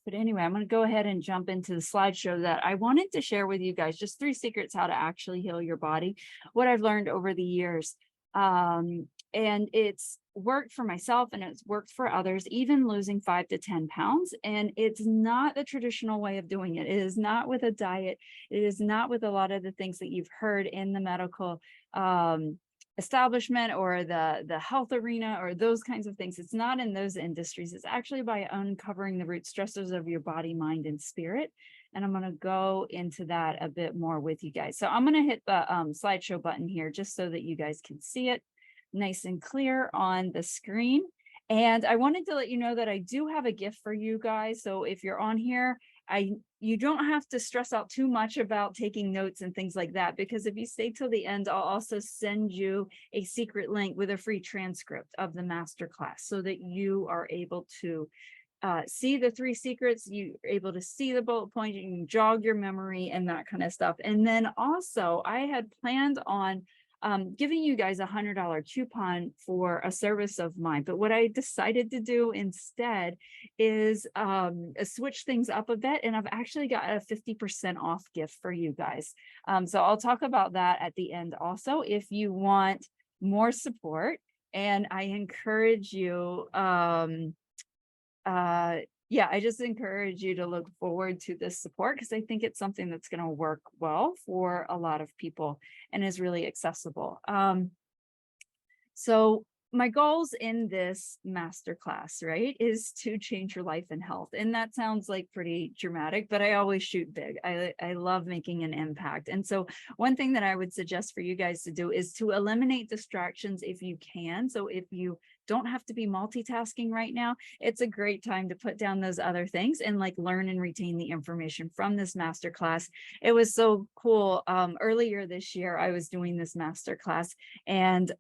But anyway, I'm going to go ahead and jump into the slideshow that I wanted to share with you guys, just 3 secrets how to actually heal your body, what I've learned over the years. And it's worked for myself and it's worked for others, even losing 5 to 10 pounds. And it's not the traditional way of doing it. It is not with a diet. It is not with a lot of the things that you've heard in the medical establishment or the health arena or those kinds of things. It's not in those industries. It's actually by uncovering the root stressors of your body, mind, and spirit. And I'm going to go into that a bit more with you guys. So I'm going to hit the slideshow button here just so that you guys can see it nice and clear on the screen. And I wanted to let you know that I do have a gift for you guys. So if you're on here, you don't have to stress out too much about taking notes and things like that, because if you stay till the end, I'll also send you a secret link with a free transcript of the masterclass so that you are able to see the 3 secrets, you're able to see the bullet points, you can jog your memory and that kind of stuff. And then also I had planned on giving you guys $100 coupon for a service of mine. But what I decided to do instead is switch things up a bit. And I've actually got a 50% off gift for you guys. So I'll talk about that at the end also, if you want more support. And I encourage you, yeah, I just encourage you to look forward to this support, because I think it's something that's going to work well for a lot of people and is really accessible. So my goals in this masterclass, right, is to change your life and health. And that sounds like pretty dramatic, but I always shoot big. I love making an impact. And so one thing that I would suggest for you guys to do is to eliminate distractions if you can. So if you don't have to be multitasking right now, it's a great time to put down those other things and like learn and retain the information from this masterclass. It was so cool. Earlier this year, I was doing this masterclass, and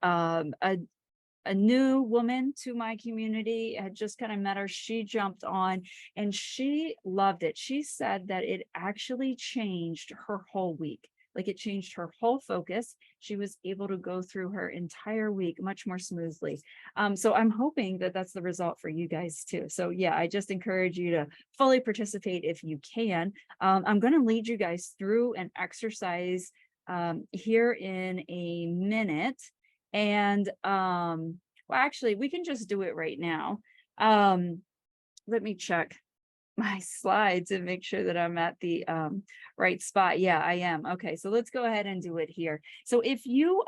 a new woman to my community had just kind of met her. She jumped on and she loved it. She said that it actually changed her whole week. Like, it changed her whole focus. She was able to go through her entire week much more smoothly. So I'm hoping that that's the result for you guys too. So yeah, I just encourage you to fully participate if you can. I'm going to lead you guys through an exercise here in a minute. And well, actually, we can just do it right now. Let me check my slides and make sure that I'm at the right spot. Yeah, I am. Okay, so let's go ahead and do it here. So if you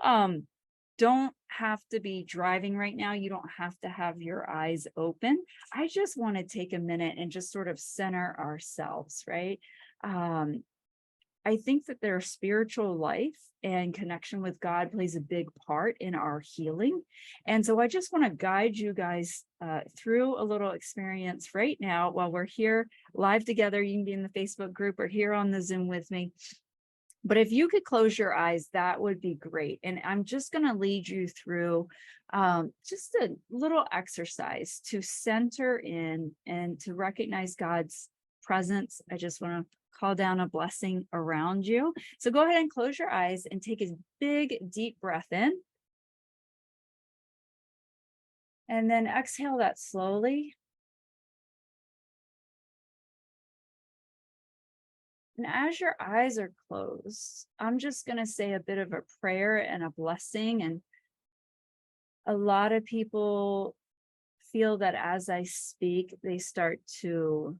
don't have to be driving right now, you don't have to have your eyes open. I just want to take a minute and just sort of center ourselves, right? I think that their spiritual life and connection with God plays a big part in our healing. And so I just want to guide you guys through a little experience right now while we're here live together. You can be in the Facebook group or here on the Zoom with me. But if you could close your eyes, that would be great. And I'm just going to lead you through just a little exercise to center in and to recognize God's presence. I just want to call down a blessing around you. So go ahead and close your eyes and take a big, deep breath in. And then exhale that slowly. And as your eyes are closed, I'm just going to say a bit of a prayer and a blessing. And a lot of people feel that as I speak, they start to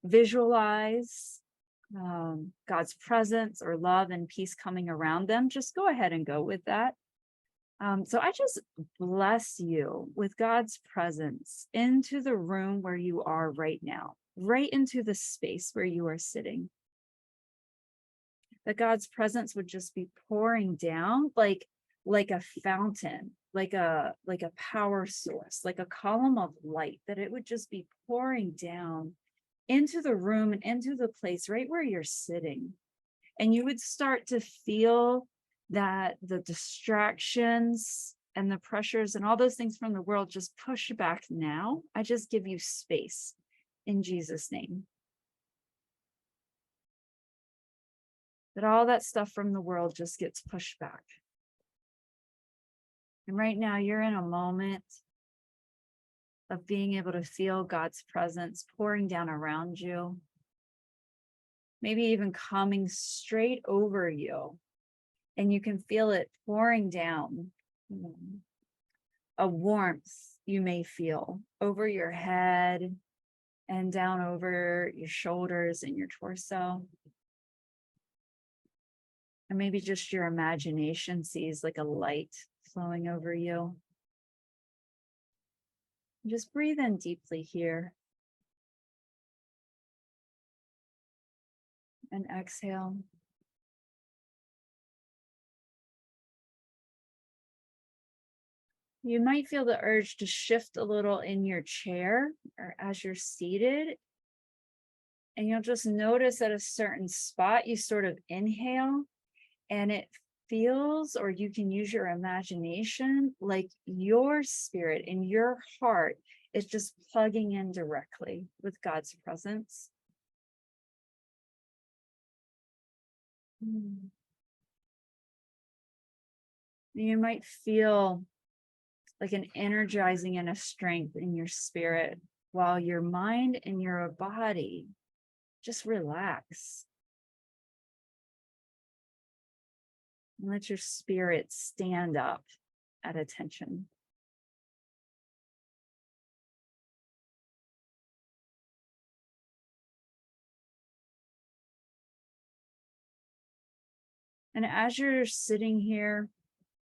visualize God's presence or love and peace coming around them. Just go ahead and go with that. So I just bless you with God's presence into the room where you are right now, right into the space where you are sitting. That God's presence would just be pouring down like a fountain, like a power source, like a column of light, that it would just be pouring down into the room and into the place right where you're sitting. And you would start to feel that the distractions and the pressures and all those things from the world just push back now. I just give you space in Jesus' name. That all that stuff from the world just gets pushed back. And right now you're in a moment of being able to feel God's presence pouring down around you, maybe even coming straight over you, and you can feel it pouring down. A warmth you may feel over your head and down over your shoulders and your torso. Or maybe just your imagination sees like a light flowing over you. Just breathe in deeply here. And exhale. You might feel the urge to shift a little in your chair or as you're seated. And you'll just notice at a certain spot, you sort of inhale and it feels, or you can use your imagination, like your spirit and your heart is just plugging in directly with God's presence. You might feel like an energizing and a strength in your spirit while your mind and your body just relax. And let your spirit stand up at attention. And as you're sitting here,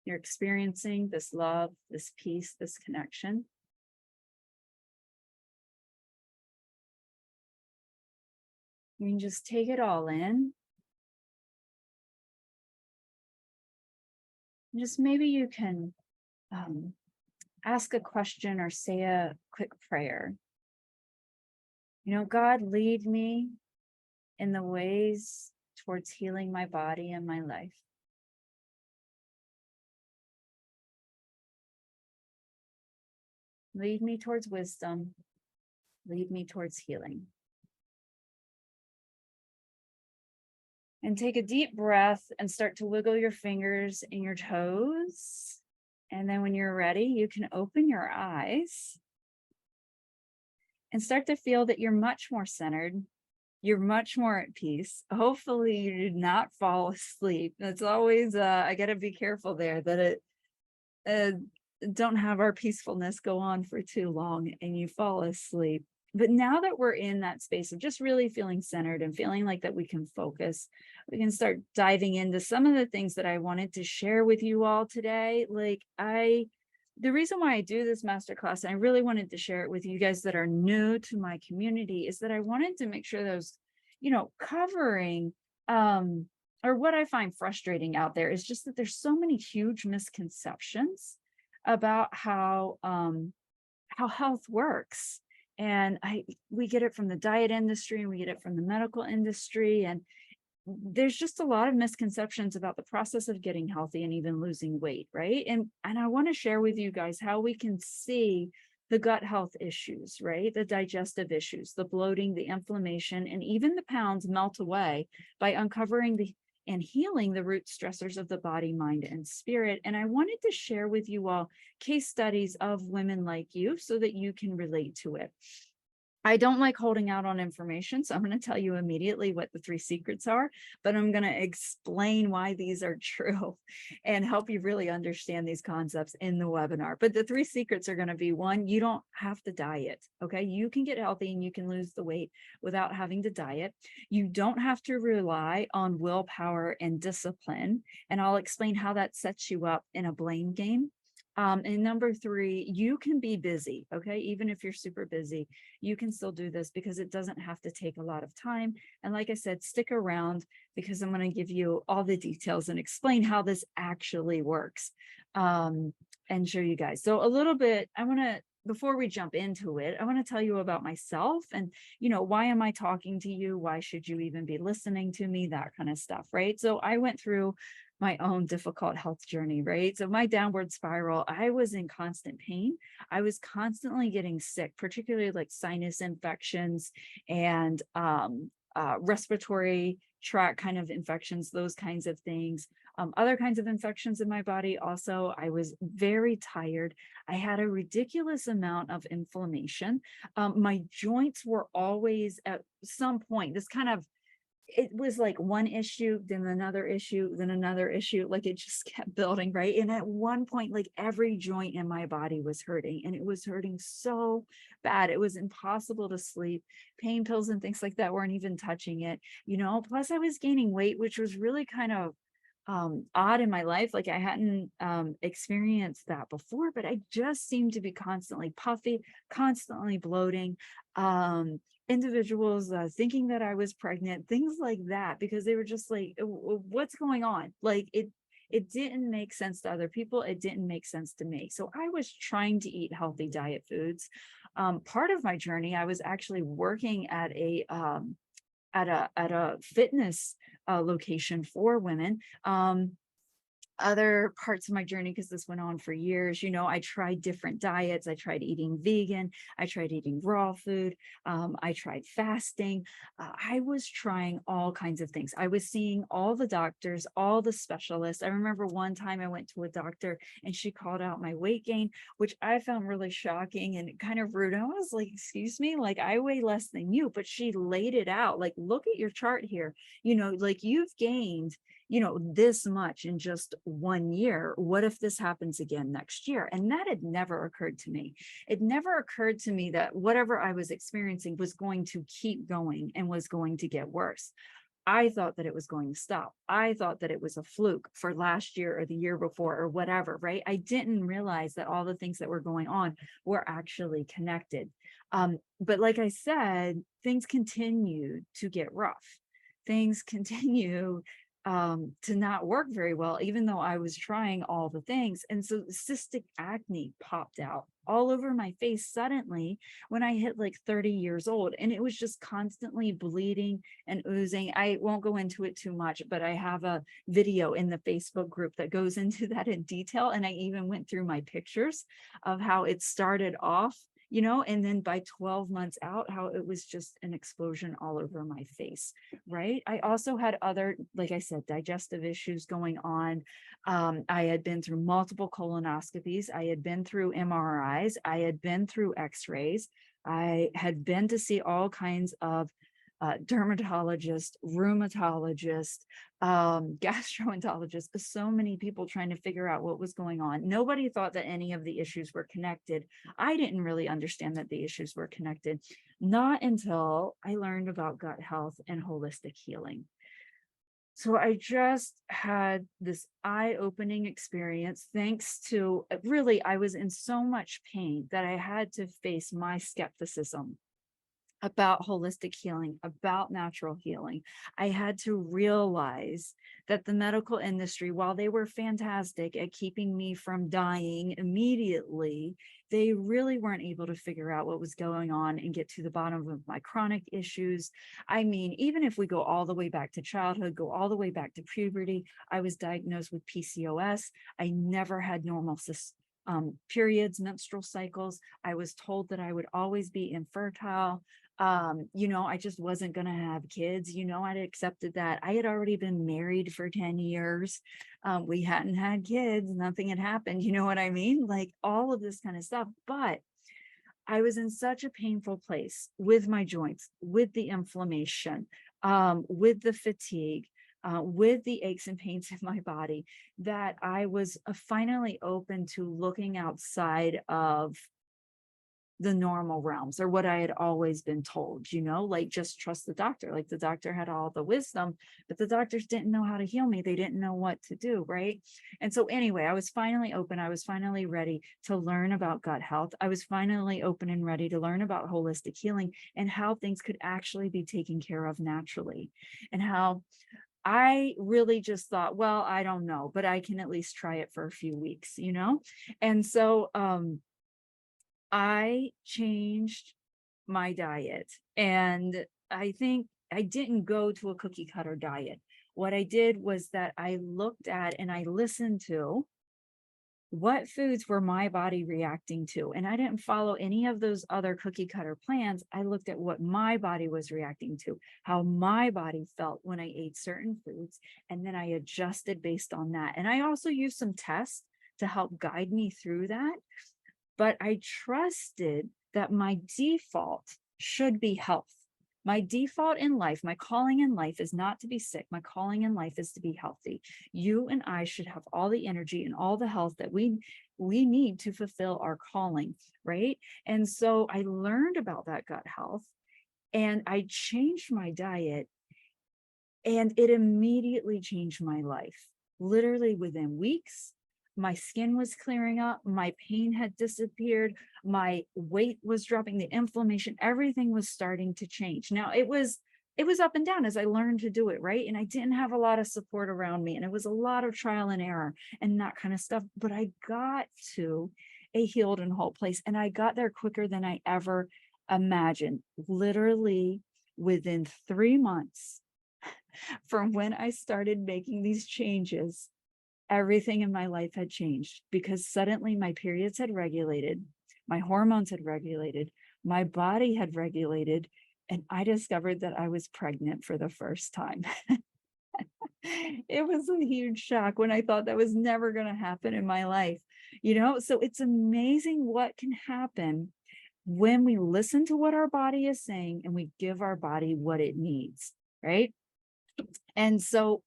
you're experiencing this love, this peace, this connection. You can just take it all in. And just maybe you can ask a question or say a quick prayer. God, lead me in the ways towards healing my body and my life. Lead me towards wisdom. Lead me towards healing. And take a deep breath and start to wiggle your fingers and your toes. And then when you're ready, you can open your eyes and start to feel that you're much more centered. You're much more at peace. Hopefully you did not fall asleep. That's always, I got to be careful there that it don't have our peacefulness go on for too long and you fall asleep. But now that we're in that space of just really feeling centered and feeling like that we can focus, we can start diving into some of the things that I wanted to share with you all today. The reason why I do this masterclass, and I really wanted to share it with you guys that are new to my community, is that I wanted to make sure that I was, covering, or what I find frustrating out there is just that there's so many huge misconceptions about how health works. And we get it from the diet industry and we get it from the medical industry. And there's just a lot of misconceptions about the process of getting healthy and even losing weight, right? And I want to share with you guys how we can see the gut health issues, right? The digestive issues, the bloating, the inflammation, and even the pounds melt away by uncovering and healing the root stressors of the body, mind, and spirit. And I wanted to share with you all case studies of women like you so that you can relate to it. I don't like holding out on information, so I'm going to tell you immediately what the 3 secrets are, but I'm going to explain why these are true and help you really understand these concepts in the webinar. But the 3 secrets are going to be: 1, you don't have to diet, okay? You can get healthy and you can lose the weight without having to diet. You don't have to rely on willpower and discipline, and I'll explain how that sets you up in a blame game. And number 3, you can be busy, okay? Even if you're super busy, you can still do this because it doesn't have to take a lot of time. And like I said, stick around because I'm going to give you all the details and explain how this actually works, and show you guys. So a little bit, before we jump into it, I want to tell you about myself and, why am I talking to you? Why should you even be listening to me? That kind of stuff, right? So I went through my own difficult health journey, right? So my downward spiral, I was in constant pain. I was constantly getting sick, particularly like sinus infections and respiratory tract kind of infections, those kinds of things. Other kinds of infections in my body. Also, I was very tired. I had a ridiculous amount of inflammation. My joints were always at some point, this kind of, it was like one issue, then another issue, then another issue. Like it just kept building, right? And at one point, like every joint in my body was hurting, and it was hurting so bad. It was impossible to sleep. Pain pills and things like that weren't even touching it, Plus, I was gaining weight, which was really kind of odd in my life. Like I hadn't experienced that before, but I just seemed to be constantly puffy, constantly bloating. Individuals thinking that I was pregnant, things like that, because they were just like, what's going on? Like it didn't make sense to other people. It didn't make sense to me. So I was trying to eat healthy diet foods. Part of my journey, I was actually working at a fitness location for women. Other parts of my journey, because this went on for years, I tried different diets. I tried eating vegan. I tried eating raw food. I tried fasting. I was trying all kinds of things. I was seeing all the doctors, all the specialists. I remember one time I went to a doctor and she called out my weight gain, which I found really shocking and kind of rude. I was like, excuse me, like I weigh less than you, but she laid it out like, look at your chart here, like you've gained this much in just 1 year. What if this happens again next year? And that had never occurred to me. It never occurred to me that whatever I was experiencing was going to keep going and was going to get worse. I thought that it was going to stop. I thought that it was a fluke for last year or the year before or whatever, right? I didn't realize that all the things that were going on were actually connected. But like I said, things continued to get rough. Things continue to not work very well, even though I was trying all the things. And so cystic acne popped out all over my face suddenly when I hit like 30 years old. And it was just constantly bleeding and oozing. I won't go into it too much, but I have a video in the Facebook group that goes into that in detail. And I even went through my pictures of how it started off, and then by 12 months out, how it was just an explosion all over my face, right? I also had other, like I said, digestive issues going on. I had been through multiple colonoscopies. I had been through MRIs. I had been through x-rays. I had been to see all kinds of dermatologist, rheumatologist, gastroenterologist, so many people trying to figure out what was going on. Nobody thought that any of the issues were connected. I didn't really understand that the issues were connected, not until I learned about gut health and holistic healing. So I just had this eye-opening experience, thanks to really, I was in so much pain that I had to face my skepticism about holistic healing, about natural healing. I had to realize that the medical industry, while they were fantastic at keeping me from dying immediately, they really weren't able to figure out what was going on and get to the bottom of my chronic issues. I mean, even if we go all the way back to childhood, go all the way back to puberty, I was diagnosed with PCOS. I never had normal periods, menstrual cycles. I was told that I would always be infertile. I just wasn't going to have kids. I'd accepted that. I had already been married for 10 years. We hadn't had kids. Nothing had happened. You know what I mean? Like all of this kind of stuff. But I was in such a painful place with my joints, with the inflammation, with the fatigue, with the aches and pains in my body, that I was finally open to looking outside of the normal realms, or what I had always been told, like just trust the doctor. Like the doctor had all the wisdom, but the doctors didn't know how to heal me. They didn't know what to do, right? And so anyway, I was finally open. I was finally ready to learn about gut health. I was finally open and ready to learn about holistic healing and how things could actually be taken care of naturally, and how I really just thought, well, I don't know, but I can at least try it for a few weeks, And so I changed my diet, and I think I didn't go to a cookie cutter diet. What I did was that I looked at and I listened to what foods were my body reacting to? And I didn't follow any of those other cookie cutter plans. I looked at what my body was reacting to, how my body felt when I ate certain foods, and then I adjusted based on that. And I also used some tests to help guide me through that. But I trusted that my default should be health. My default in life, my calling in life is not to be sick. My calling in life is to be healthy. You and I should have all the energy and all the health that we need to fulfill our calling, right? And so I learned about that gut health and I changed my diet, and it immediately changed my life. Literally within weeks, my skin was clearing up, my pain had disappeared, my weight was dropping, the inflammation, everything was starting to change. Now it was up and down as I learned to do it, right? And I didn't have a lot of support around me, and it was a lot of trial and error and that kind of stuff. But I got to a healed and whole place, and I got there quicker than I ever imagined. Literally within 3 months from when I started making these changes, everything in my life had changed, because suddenly my periods had regulated, my hormones had regulated, my body had regulated, and I discovered that I was pregnant for the first time. It was a huge shock when I thought that was never going to happen in my life. So it's amazing what can happen when we listen to what our body is saying and we give our body what it needs, right? And so,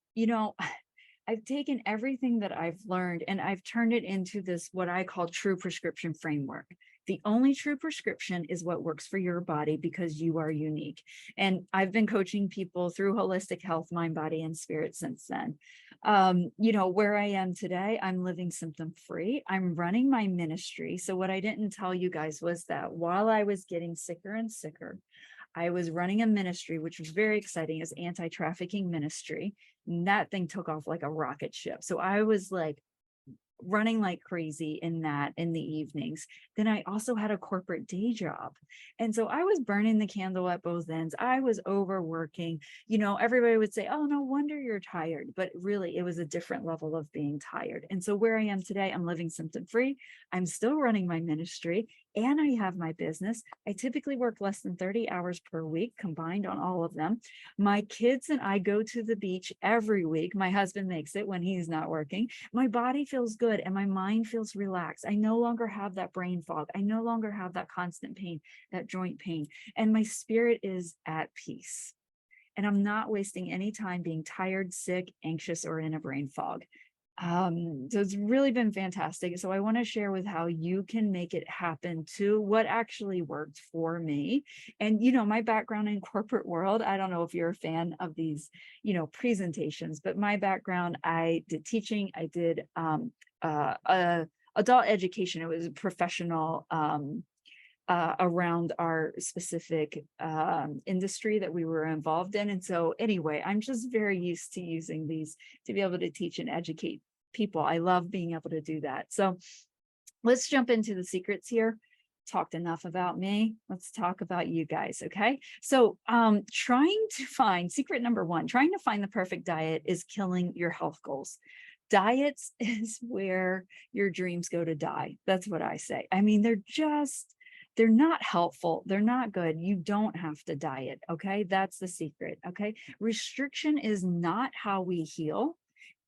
I've taken everything that I've learned and I've turned it into this, what I call true prescription framework. The only true prescription is what works for your body, because you are unique. And I've been coaching people through holistic health, mind, body, and spirit since then. Where I am today, I'm living symptom free. I'm running my ministry. So what I didn't tell you guys was that while I was getting sicker and sicker, I was running a ministry, which was very exciting, as anti-trafficking ministry. And that thing took off like a rocket ship. So I was like running like crazy in the evenings. Then I also had a corporate day job. And so I was burning the candle at both ends. I was overworking. Everybody would say, "Oh, no wonder you're tired." But really, it was a different level of being tired. And so where I am today, I'm living symptom free. I'm still running my ministry and I have my business. I typically work less than 30 hours per week combined on all of them. My kids and I go to the beach every week. My husband makes it when he's not working. My body feels good and my mind feels relaxed. I no longer have that brain fog. I no longer have that constant pain, that joint pain, and my spirit is at peace. And I'm not wasting any time being tired, sick, anxious, or in a brain fog. So it's really been fantastic. So I want to share with how you can make it happen too, what actually worked for me. And, my background in corporate world, I don't know if you're a fan of these, presentations, but my background, I did teaching, I did adult education. It was a professional around our specific industry that we were involved in. And so anyway, I'm just very used to using these to be able to teach and educate people. I love being able to do that. So let's jump into the secrets here. Talked enough about me. Let's talk about you guys. Okay. So trying to find secret number one, trying to find the perfect diet is killing your health goals. Diets is where your dreams go to die. That's what I say. I mean, they're not helpful. They're not good. You don't have to diet. Okay. That's the secret. Okay. Restriction is not how we heal.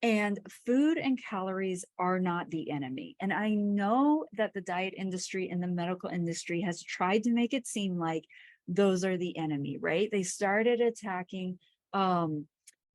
And food and calories are not the enemy. And I know that the diet industry and the medical industry has tried to make it seem like those are the enemy, right? They started attacking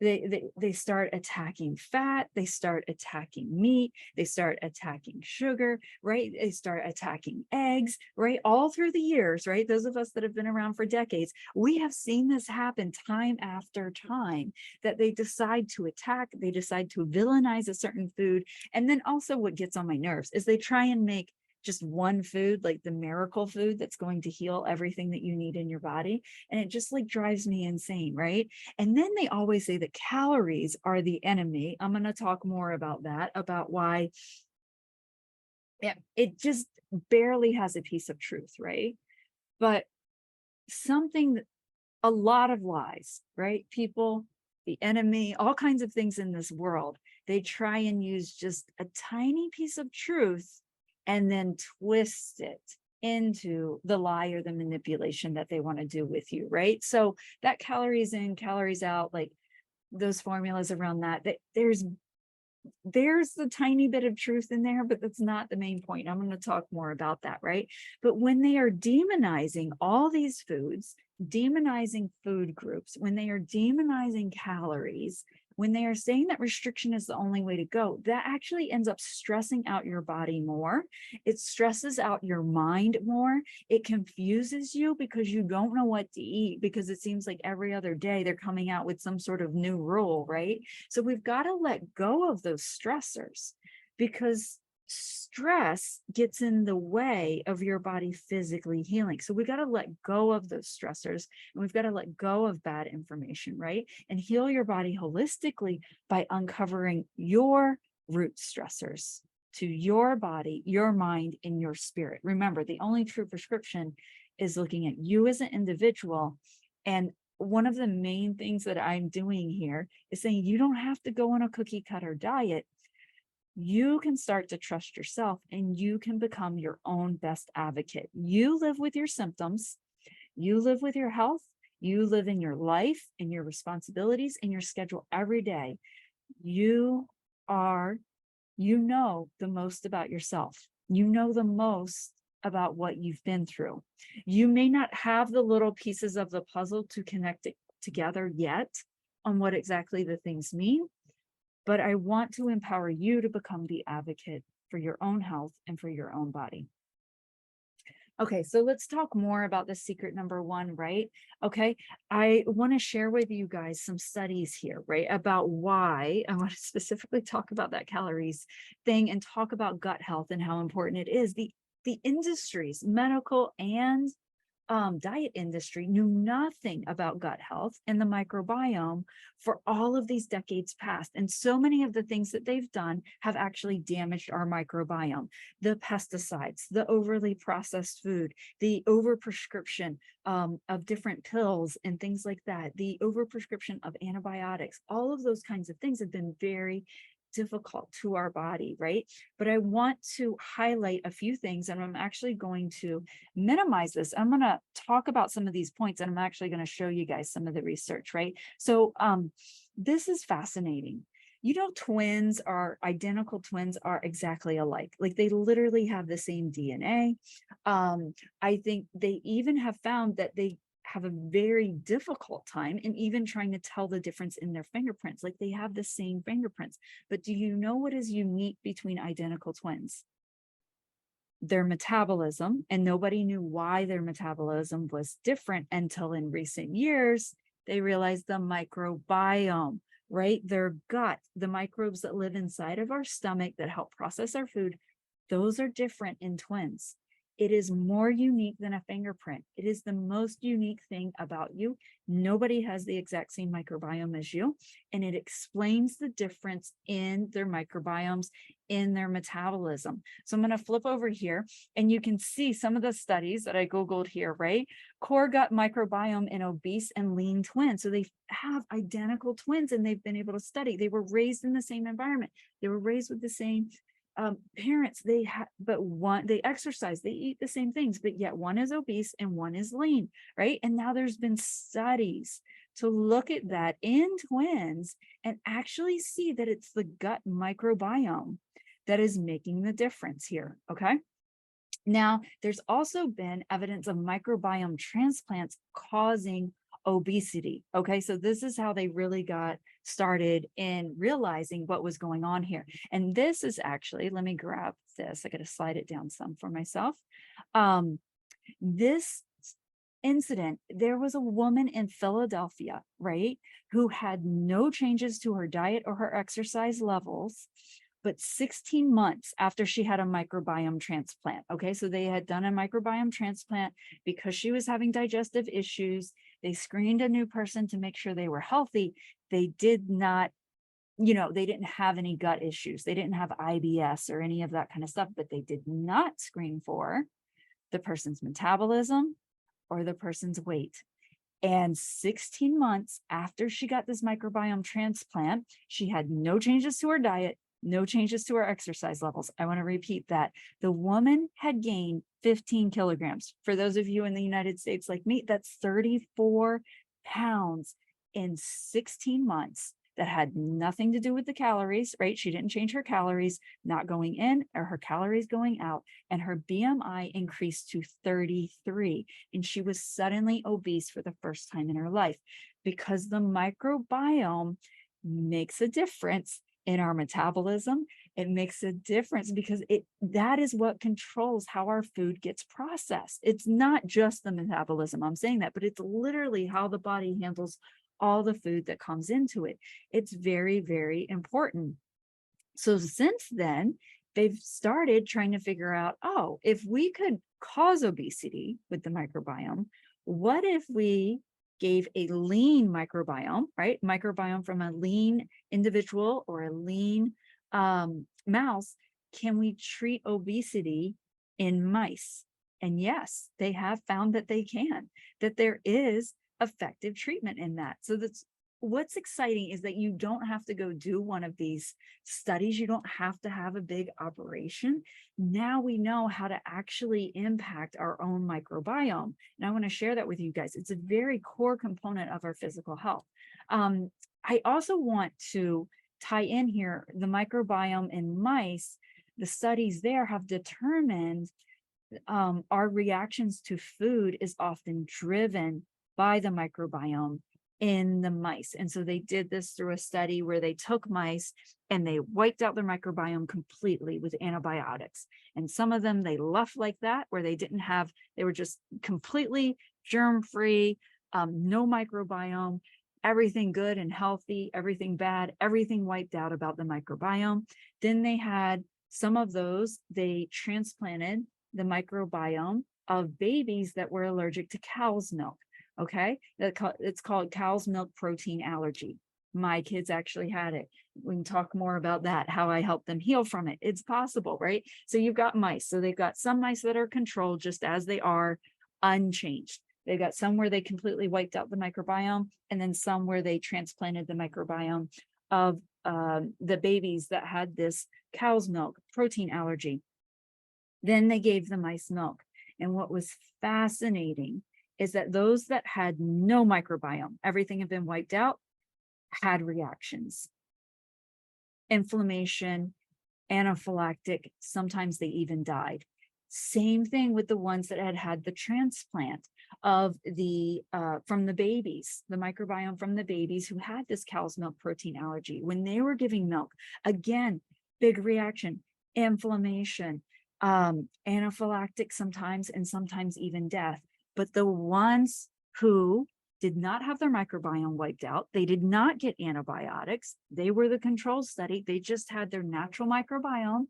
they start attacking fat, they start attacking meat, they start attacking sugar, right? They start attacking eggs, right? All through the years, right? Those of us that have been around for decades, we have seen this happen time after time, that they decide to attack, they decide to villainize a certain food. And then also what gets on my nerves is they try and make just one food, like the miracle food that's going to heal everything that you need in your body. And it just like drives me insane, right? And then they always say that calories are the enemy. I'm going to talk more about that, about why it just barely has a piece of truth, right? But a lot of lies, right? People, the enemy, all kinds of things in this world they try and use just a tiny piece of truth and then twist it into the lie or the manipulation that they want to do with you, right? So that calories in, calories out, like those formulas around that, there's the tiny bit of truth in there, but that's not the main point. I'm going to talk more about that, right? But when they are demonizing all these foods, demonizing food groups, when they are demonizing calories, when they are saying that restriction is the only way to go, that actually ends up stressing out your body more. It stresses out your mind more. It confuses you because you don't know what to eat, because it seems like every other day they're coming out with some sort of new rule, right? So we've got to let go of those stressors, because stress gets in the way of your body physically healing. So we got to let go of those stressors, and we've got to let go of bad information, right? And heal your body holistically by uncovering your root stressors to your body, your mind, and your spirit. Remember, the only true prescription is looking at you as an individual. And one of the main things that I'm doing here is saying you don't have to go on a cookie cutter diet. You can start to trust yourself, and you can become your own best advocate. You live with your symptoms, you live with your health, you live in your life and your responsibilities and your schedule every day. You know the most about yourself. You know the most about what you've been through. You may not have the little pieces of the puzzle to connect it together yet on what exactly the things mean, but I want to empower you to become the advocate for your own health and for your own body. Okay, so let's talk more about the secret number one, right? Okay, I want to share with you guys some studies here, right? About why I want to specifically talk about that calories thing and talk about gut health and how important it is. The industries, medical and diet industry, knew nothing about gut health and the microbiome for all of these decades past. And so many of the things that they've done have actually damaged our microbiome. The pesticides, the overly processed food, the overprescription of different pills and things like that, the overprescription of antibiotics, all of those kinds of things have been very difficult to our body, right? But I want to highlight a few things, and I'm actually going to minimize this. I'm going to talk about some of these points, and I'm actually going to show you guys some of the research, right? So this is fascinating. You know, identical twins are exactly alike. Like they literally have the same DNA. I think they even have found that they have a very difficult time in even trying to tell the difference in their fingerprints. Like they have the same fingerprints. But do you know what is unique between identical twins? Their metabolism, and nobody knew why their metabolism was different until in recent years they realized the microbiome, right? Their gut, the microbes that live inside of our stomach that help process our food, those are different in twins. It is more unique than a fingerprint. It is the most unique thing about you. Nobody has the exact same microbiome as you, and it explains the difference in their microbiomes, in their metabolism. So I'm going to flip over here, and you can see some of the studies that I Googled here, right? Core gut microbiome in obese and lean twins. So they have identical twins, and they've been able to study. They were raised in the same environment. They were raised with the same parents, they exercise, they eat the same things, but yet one is obese and one is lean, right? And now there's been studies to look at that in twins and actually see that it's the gut microbiome that is making the difference here, okay? Now, there's also been evidence of microbiome transplants causing obesity. Okay, so this is how they really got started in realizing what was going on here. And this is actually, let me grab this. I got to slide it down some for myself. This incident, there was a woman in Philadelphia, right, who had no changes to her diet or her exercise levels, but 16 months after she had a microbiome transplant. Okay, so they had done a microbiome transplant because she was having digestive issues. They screened a new person to make sure they were healthy. They did not, they didn't have any gut issues. They didn't have IBS or any of that kind of stuff, but they did not screen for the person's metabolism or the person's weight. And 16 months after she got this microbiome transplant, she had no changes to her diet, no changes to her exercise levels. I want to repeat that. The woman had gained 15 kilograms. For those of you in the United States like me, that's 34 pounds in 16 months. That had nothing to do with the calories, right? She didn't change her calories, not going in or her calories going out. And her BMI increased to 33. And she was suddenly obese for the first time in her life because the microbiome makes a difference in our metabolism. It makes a difference because that is what controls how our food gets processed. It's not just the metabolism, I'm saying that, but it's literally how the body handles all the food that comes into it. It's very, very important. So since then, they've started trying to figure out, oh, if we could cause obesity with the microbiome, what if we gave a lean microbiome, right? Microbiome from a lean individual or a lean mouse, can we treat obesity in mice? And yes, they have found that they can, that there is effective treatment in that. So that's what's exciting, is that you don't have to go do one of these studies. You don't have to have a big operation. Now we know how to actually impact our own microbiome. And I want to share that with you guys. It's a very core component of our physical health. I also want to tie in here the microbiome in mice. The studies there have determined our reactions to food is often driven by the microbiome in the mice. And so they did this through a study where they took mice and they wiped out their microbiome completely with antibiotics. And some of them they left like that, where they were just completely germ-free, no microbiome, everything good and healthy, everything bad, everything wiped out about the microbiome. Then they had some of those, they transplanted the microbiome of babies that were allergic to cow's milk. Okay, it's called cow's milk protein allergy. My kids actually had it. We can talk more about that, how I helped them heal from it. It's possible, right? So you've got mice. So they've got some mice that are controlled just as they are, unchanged. They've got some where they completely wiped out the microbiome, and then some where they transplanted the microbiome of the babies that had this cow's milk protein allergy. Then they gave the mice milk. And what was fascinating is that those that had no microbiome, everything had been wiped out, had reactions, inflammation, anaphylactic, sometimes they even died. Same thing with the ones that had had the transplant of the from the babies, the microbiome from the babies who had this cow's milk protein allergy. When they were giving milk, again, big reaction, inflammation, anaphylactic sometimes, and sometimes even death. But the ones who did not have their microbiome wiped out, they did not get antibiotics, they were the control study, they just had their natural microbiome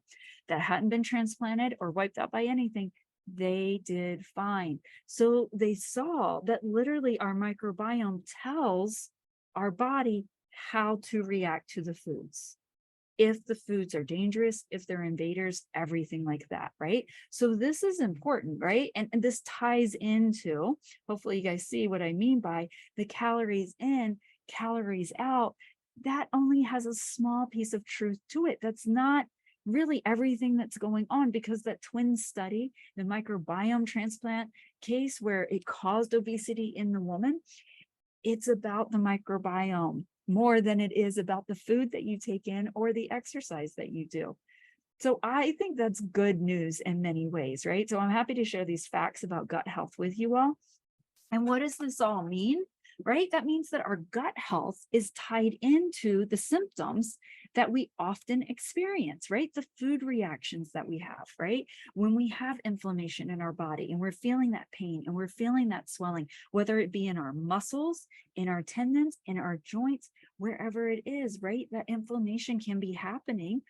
that hadn't been transplanted or wiped out by anything, they did fine. So they saw that literally our microbiome tells our body how to react to the foods. If the foods are dangerous, if they're invaders, everything like that, right? So this is important, right? And this ties into, hopefully you guys see what I mean by the calories in, calories out. That only has a small piece of truth to it. That's not really everything that's going on, because that twin study, the microbiome transplant case where it caused obesity in the woman, it's about the microbiome more than it is about the food that you take in or the exercise that you do. So I think that's good news in many ways, right? So I'm happy to share these facts about gut health with you all. And what does this all mean, right? That means that our gut health is tied into the symptoms that we often experience, right? The food reactions that we have, right? When we have inflammation in our body and we're feeling that pain and we're feeling that swelling, whether it be in our muscles, in our tendons, in our joints, wherever it is, right? That inflammation can be happening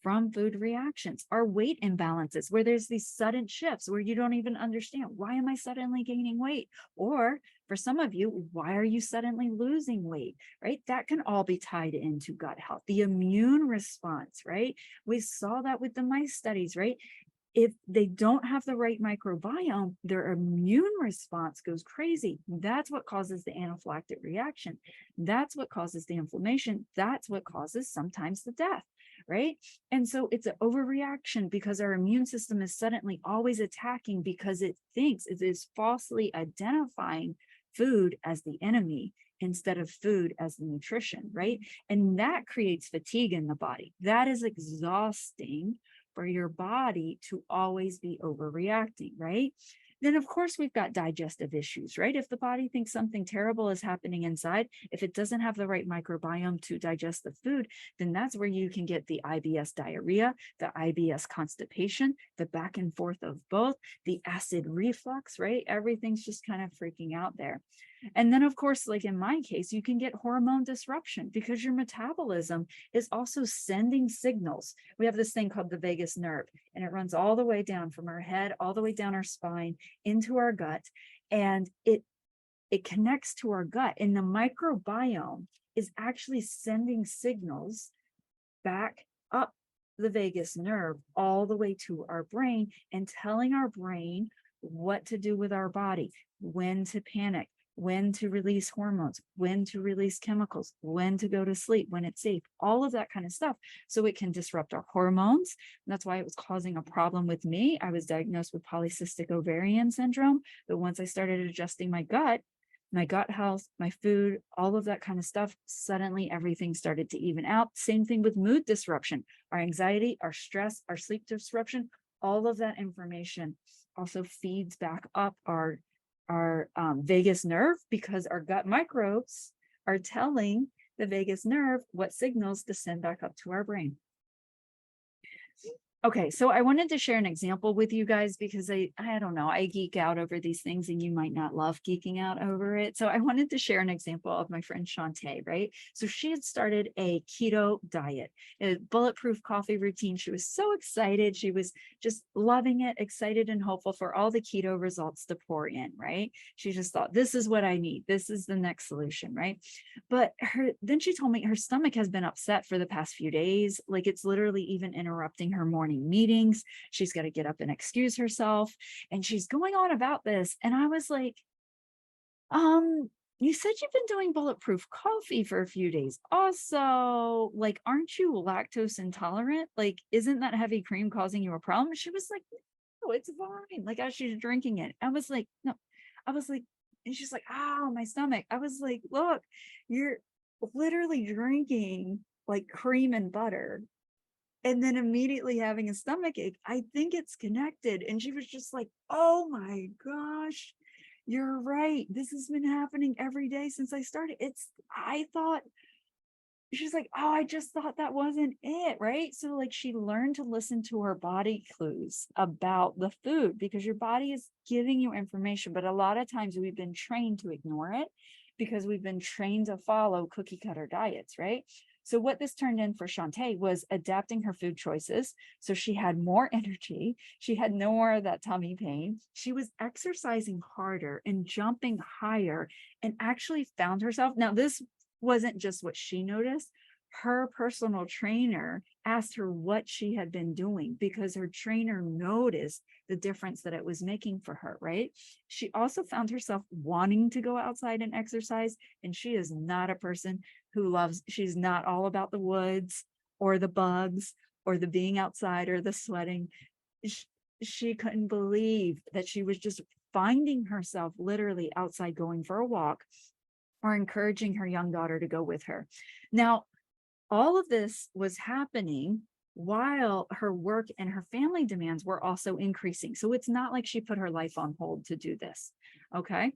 from food reactions. Our weight imbalances, where there's these sudden shifts where you don't even understand, why am I suddenly gaining weight? Or for some of you, why are you suddenly losing weight, right? That can all be tied into gut health. The immune response, right? We saw that with the mice studies, right? if they don't have the right microbiome, their immune response goes crazy. That's what causes the anaphylactic reaction. That's what causes the inflammation. That's what causes sometimes the death, right? And so it's an overreaction because our immune system is suddenly always attacking because it thinks it is falsely identifying food as the enemy instead of food as the nutrition, right? And that creates fatigue in the body. That is exhausting for your body to always be overreacting, right? Then, of course, we've got digestive issues, right? If the body thinks something terrible is happening inside, if it doesn't have the right microbiome to digest the food, then that's where you can get the IBS diarrhea, the IBS constipation, the back and forth of both, the acid reflux, right? Everything's just kind of freaking out there. And then, of course, like in my case, you can get hormone disruption because your metabolism is also sending signals. We have this thing called the vagus nerve, and it runs all the way down from our head, all the way down our spine into our gut. And it connects to our gut. And the microbiome is actually sending signals back up the vagus nerve all the way to our brain and telling our brain what to do with our body, when to panic, when to release hormones, when to release chemicals, when to go to sleep, when it's safe, all of that kind of stuff. So it can disrupt our hormones. And that's why it was causing a problem with me. I was diagnosed with polycystic ovarian syndrome. But once I started adjusting my gut health, my food, all of that kind of stuff, suddenly everything started to even out. Same thing with mood disruption, our anxiety, our stress, our sleep disruption, all of that information also feeds back up our vagus nerve because our gut microbes are telling the vagus nerve what signals to send back up to our brain. Okay, so I wanted to share an example with you guys because I don't know, I geek out over these things and you might not love geeking out over it. So I wanted to share an example of my friend Shantae, right? So she had started a keto diet, a bulletproof coffee routine. She was so excited. She was just loving it, excited and hopeful for all the keto results to pour in, right? She just thought, this is what I need. This is the next solution, right? But then she told me her stomach has been upset for the past few days. Like it's literally even interrupting her morning meetings. She's got to get up and excuse herself. And she's going on about this. And I was like, you said you've been doing bulletproof coffee for a few days. Also, like, aren't you lactose intolerant? Like, isn't that heavy cream causing you a problem? She was like, no, it's fine. Like, as she's drinking it. I was like, no. I was like, and she's like, oh, my stomach. I was like, look, you're literally drinking like cream and butter and then immediately having a stomach ache. I think it's connected. And she was just like, oh my gosh, you're right. This has been happening every day since I started. I thought, she's like, oh, I just thought that wasn't it, right? So like she learned to listen to her body clues about the food because your body is giving you information, but a lot of times we've been trained to ignore it because we've been trained to follow cookie cutter diets, right? So what this turned in for Shantae was adapting her food choices. So she had more energy. She had no more of that tummy pain. She was exercising harder and jumping higher and actually found herself. Now, this wasn't just what she noticed. Her personal trainer asked her what she had been doing because her trainer noticed the difference that it was making for her, right? She also found herself wanting to go outside and exercise. And she is not a person she's not all about the woods or the bugs or the being outside or the sweating. She couldn't believe that she was just finding herself literally outside going for a walk or encouraging her young daughter to go with her. Now, all of this was happening while her work and her family demands were also increasing. So it's not like she put her life on hold to do this. Okay.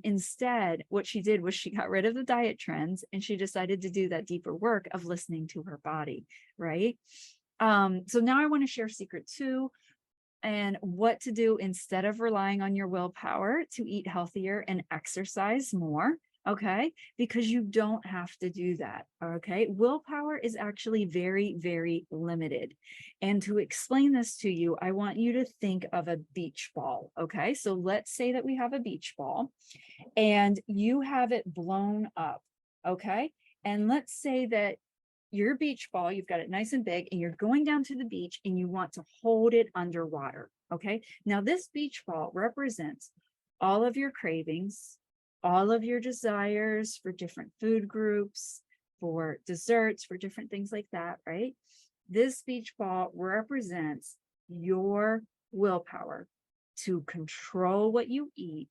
Instead, what she did was she got rid of the diet trends and she decided to do that deeper work of listening to her body. Right. So now I want to share secret 2 and what to do instead of relying on your willpower to eat healthier and exercise more. Okay, because you don't have to do that. Okay, willpower is actually very, very limited. And to explain this to you, I want you to think of a beach ball. Okay, so let's say that we have a beach ball and you have it blown up. Okay, and let's say that your beach ball, you've got it nice and big, and you're going down to the beach and you want to hold it underwater. Okay. Now, this beach ball represents all of your cravings, all of your desires for different food groups, for desserts, for different things like that, right? This beach ball represents your willpower to control what you eat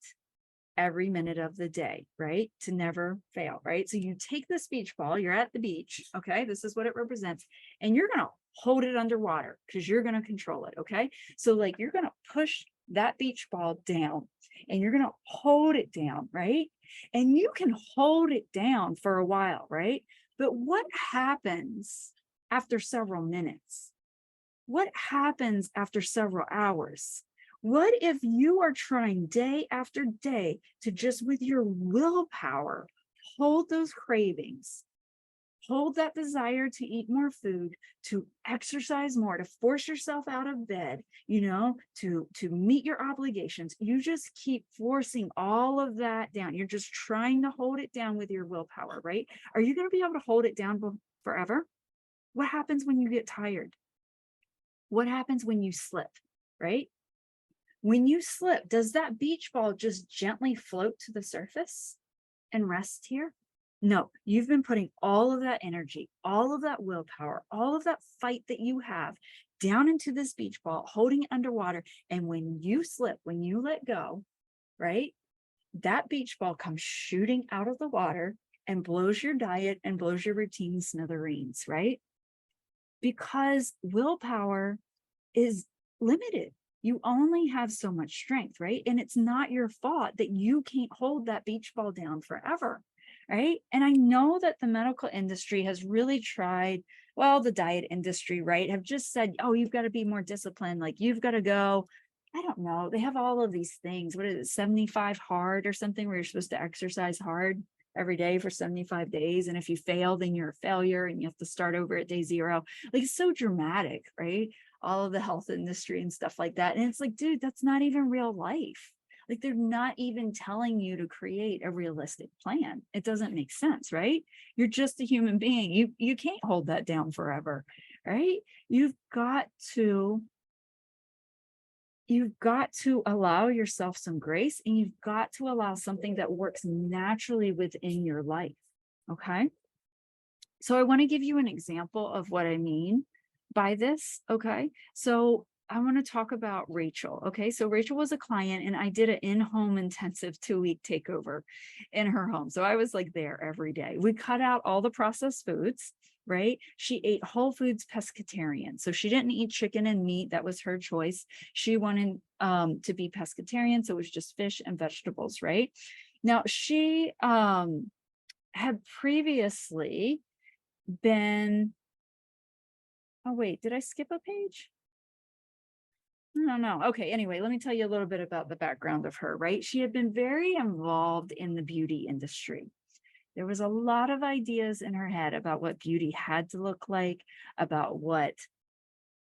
every minute of the day, right? To never fail, right? So you take this beach ball, you're at the beach, okay? This is what it represents, and you're going to hold it underwater because you're going to control it, okay? So like you're going to push that beach ball down and you're going to hold it down, right? And you can hold it down for a while, right? But what happens after several minutes? What happens after several hours? What if you are trying day after day to just with your willpower, hold those cravings, hold that desire to eat more food, to exercise more, to force yourself out of bed, to meet your obligations. You just keep forcing all of that down. You're just trying to hold it down with your willpower, right? Are you going to be able to hold it down forever? What happens when you get tired? What happens when you slip, right? When you slip, does that beach ball just gently float to the surface and rest here? No, you've been putting all of that energy, all of that willpower, all of that fight that you have down into this beach ball, holding it underwater. And when you slip, when you let go, right, that beach ball comes shooting out of the water and blows your diet and blows your routine smithereens, right? Because willpower is limited. You only have so much strength, right? And it's not your fault that you can't hold that beach ball down forever, right? And I know that the medical industry has really tried, well, the diet industry, right, have just said, oh, you've got to be more disciplined. Like you've got to go, I don't know. They have all of these things. What is it, 75 hard or something, where you're supposed to exercise hard every day for 75 days. And if you fail, then you're a failure and you have to start over at day 0. Like it's so dramatic, right? All of the health industry and stuff like that. And it's like, dude, that's not even real life. Like they're not even telling you to create a realistic plan. It doesn't make sense, right? You're just a human being. You can't hold that down forever, right? You've got to allow yourself some grace, and you've got to allow something that works naturally within your life. Okay. So I want to give you an example of what I mean by this. Okay. So I want to talk about Rachel. Okay. So Rachel was a client and I did an in-home intensive 2-week takeover in her home. So I was like there every day. We cut out all the processed foods, right? She ate whole foods pescatarian. So she didn't eat chicken and meat. That was her choice. She wanted to be pescatarian. So it was just fish and vegetables, right? Now she had previously been, oh wait, did I skip a page? No. Okay. Anyway, let me tell you a little bit about the background of her, right? She had been very involved in the beauty industry. There was a lot of ideas in her head about what beauty had to look like, about what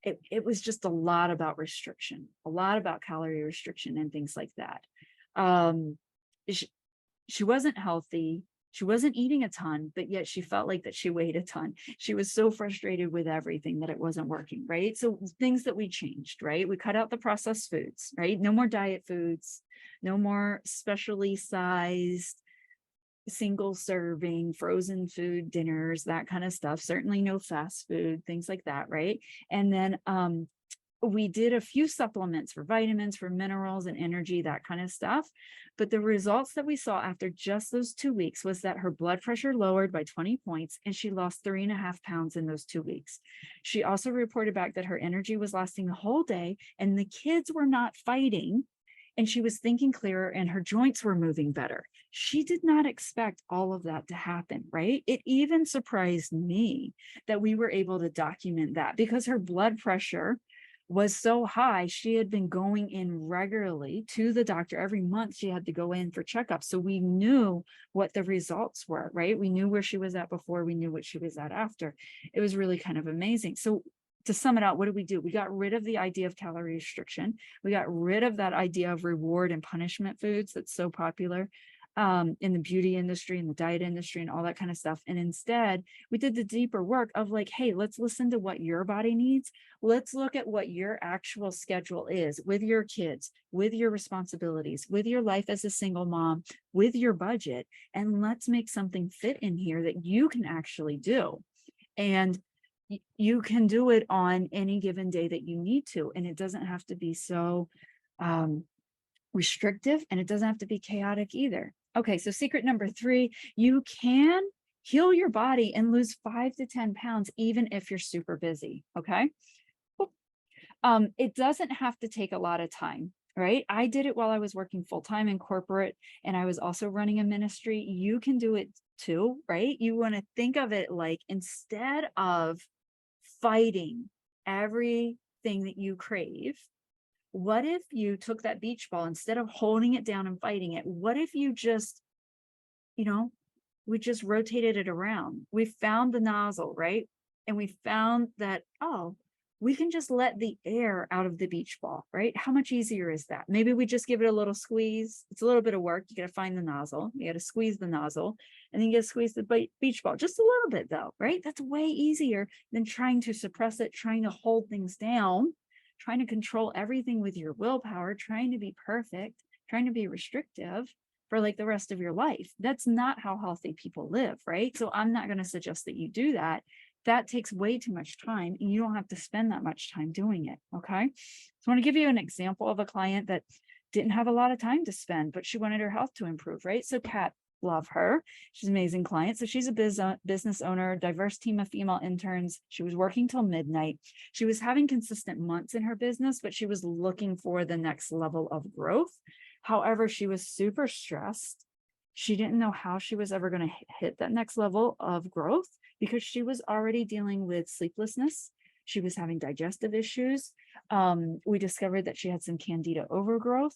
it was just a lot about restriction, a lot about calorie restriction and things like that. She wasn't healthy. She wasn't eating a ton, but yet she felt like that she weighed a ton. She was so frustrated with everything that it wasn't working, right? So things that we changed, right? We cut out the processed foods, right? No more diet foods, no more specially sized, single serving, frozen food dinners, that kind of stuff. Certainly no fast food, things like that, right? And then we did a few supplements for vitamins, for minerals and energy, that kind of stuff. But the results that we saw after just those 2 weeks was that her blood pressure lowered by 20 points and she lost 3.5 pounds in those 2 weeks. She also reported back that her energy was lasting the whole day and the kids were not fighting and she was thinking clearer and her joints were moving better. She did not expect all of that to happen, right? It even surprised me that we were able to document that because her blood pressure was so high. She had been going in regularly to the doctor every month. She had to go in for checkups. So we knew what the results were, right? We knew where she was at before, we knew what she was at after. It was really kind of amazing. So to sum it out, what did? We got rid of the idea of calorie restriction. We got rid of that idea of reward and punishment foods that's so popular. in the beauty industry and the diet industry and all that kind of stuff. And instead, we did the deeper work of like, hey, let's listen to what your body needs. Let's look at what your actual schedule is with your kids, with your responsibilities, with your life as a single mom, with your budget. And let's make something fit in here that you can actually do. And you can do it on any given day that you need to. And it doesn't have to be so restrictive, and it doesn't have to be chaotic either. Okay, so secret number 3, you can heal your body and lose 5 to 10 pounds, even if you're super busy. Okay. It doesn't have to take a lot of time, right? I did it while I was working full-time in corporate, and I was also running a ministry. You can do it too, right? You want to think of it like, instead of fighting everything that you crave, what if you took that beach ball, instead of holding it down and fighting it? What if you just, we just rotated it around? We found the nozzle, right? And we found that, oh, we can just let the air out of the beach ball, right? How much easier is that? Maybe we just give it a little squeeze. It's a little bit of work. You got to find the nozzle. You got to squeeze the nozzle, and then you got to squeeze the beach ball just a little bit, though, right? That's way easier than trying to suppress it, trying to hold things down, trying to control everything with your willpower, trying to be perfect, trying to be restrictive for like the rest of your life. That's not how healthy people live, right? So I'm not going to suggest that you do that. That takes way too much time, and you don't have to spend that much time doing it. Okay. So I want to give you an example of a client that didn't have a lot of time to spend, but she wanted her health to improve, right? So Kat, love her. She's an amazing client. So she's a business owner, diverse team of female interns. She was working till midnight. She was having consistent months in her business, but she was looking for the next level of growth. However, she was super stressed. She didn't know how she was ever going to hit that next level of growth, because she was already dealing with sleeplessness. She was having digestive issues. We discovered that she had some candida overgrowth.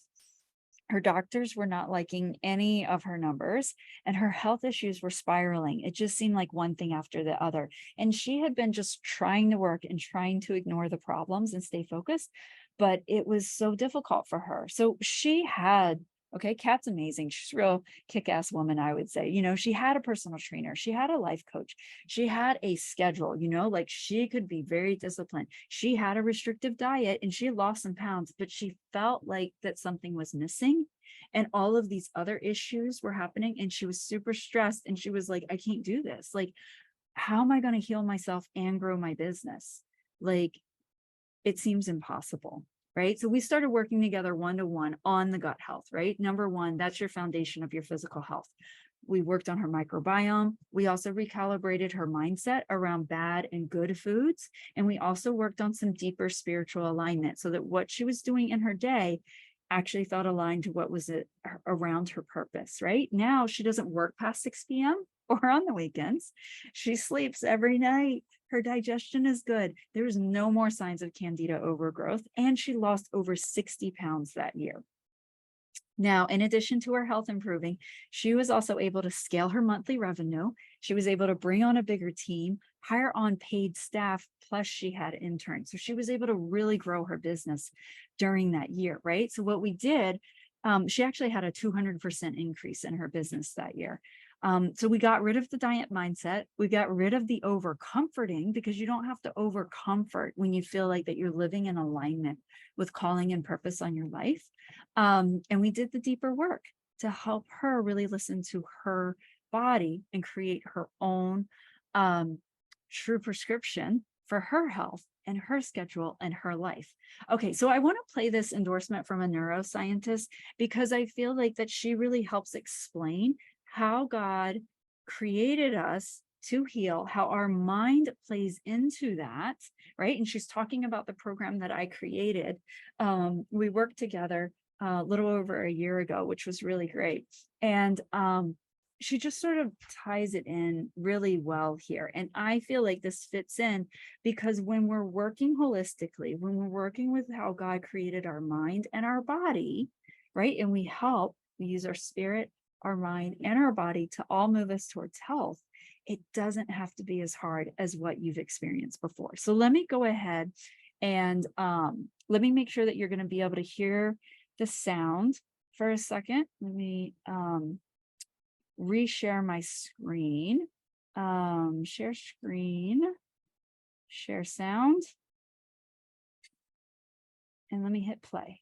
Her doctors were not liking any of her numbers, and her health issues were spiraling. It just seemed like one thing after the other. And she had been just trying to work and trying to ignore the problems and stay focused, but it was so difficult for her. So she had, okay, Kat's amazing. She's a real kick-ass woman, I would say. She had a personal trainer. She had a life coach. She had a schedule, like she could be very disciplined. She had a restrictive diet, and she lost some pounds, but she felt like that something was missing, and all of these other issues were happening, and she was super stressed, and she was like, I can't do this. Like, how am I going to heal myself and grow my business? Like, it seems impossible. Right. So we started working together one-to-one on the gut health, right? Number one, that's your foundation of your physical health. We worked on her microbiome. We also recalibrated her mindset around bad and good foods. And we also worked on some deeper spiritual alignment, so that what she was doing in her day actually felt aligned to what was around her purpose. Right now, she doesn't work past 6 p.m. or on the weekends. She sleeps every night. Her digestion is good. There's no more signs of candida overgrowth, and she lost over 60 pounds that year. Now, in addition to her health improving, she was also able to scale her monthly revenue. She was able to bring on a bigger team, hire on paid staff, plus she had interns. So she was able to really grow her business during that year, right? So what we did, she actually had a 200% increase in her business that year. So we got rid of the diet mindset. We got rid of the over comforting, because you don't have to over comfort when you feel like that you're living in alignment with calling and purpose on your life. And we did the deeper work to help her really listen to her body and create her own true prescription for her health and her schedule and her life. Okay, so I want to play this endorsement from a neuroscientist, because I feel like that she really helps explain how God created us to heal, how our mind plays into that, right? And she's talking about the program that I created. We worked together a little over a year ago, which was really great. And she just sort of ties it in really well here. And I feel like this fits in, because when we're working holistically, when we're working with how God created our mind and our body, right? And we use our spirit, our mind, and our body to all move us towards health. It doesn't have to be as hard as what you've experienced before. So let me go ahead and let me make sure that you're going to be able to hear the sound for a second. Let me reshare my screen. Share screen, share sound, and let me hit play.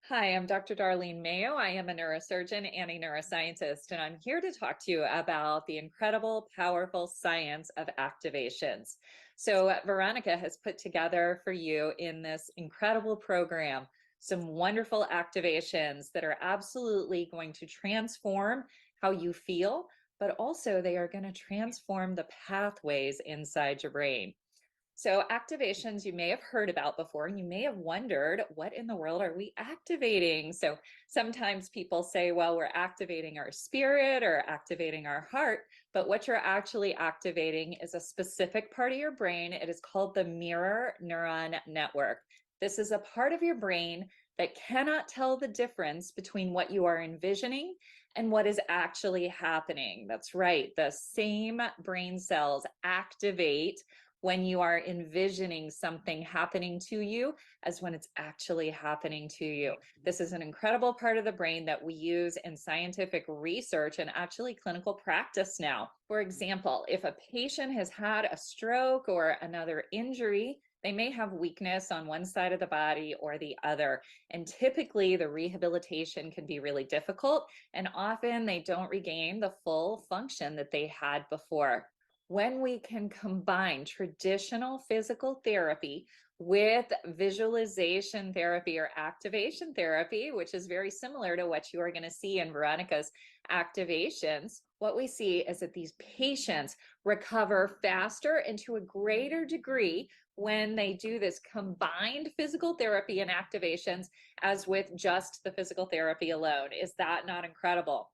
Hi, I'm Dr. Darlene Mayo. I am a neurosurgeon and a neuroscientist, and I'm here to talk to you about the incredible, powerful science of activations. So, Veronica has put together for you in this incredible program some wonderful activations that are absolutely going to transform how you feel, but also they are going to transform the pathways inside your brain. So, activations you may have heard about before, and you may have wondered, what in the world are we activating? So, sometimes people say, well, we're activating our spirit or activating our heart, but what you're actually activating is a specific part of your brain. It is called the mirror neuron network. This is a part of your brain that cannot tell the difference between what you are envisioning and what is actually happening. That's right, the same brain cells activate when you are envisioning something happening to you as when it's actually happening to you. This is an incredible part of the brain that we use in scientific research and actually clinical practice now. For example, if a patient has had a stroke or another injury, they may have weakness on one side of the body or the other. And typically, the rehabilitation can be really difficult, and often they don't regain the full function that they had before. When we can combine traditional physical therapy with visualization therapy or activation therapy, which is very similar to what you are going to see in Veronica's activations, what we see is that these patients recover faster and to a greater degree when they do this combined physical therapy and activations as with just the physical therapy alone. Is that not incredible?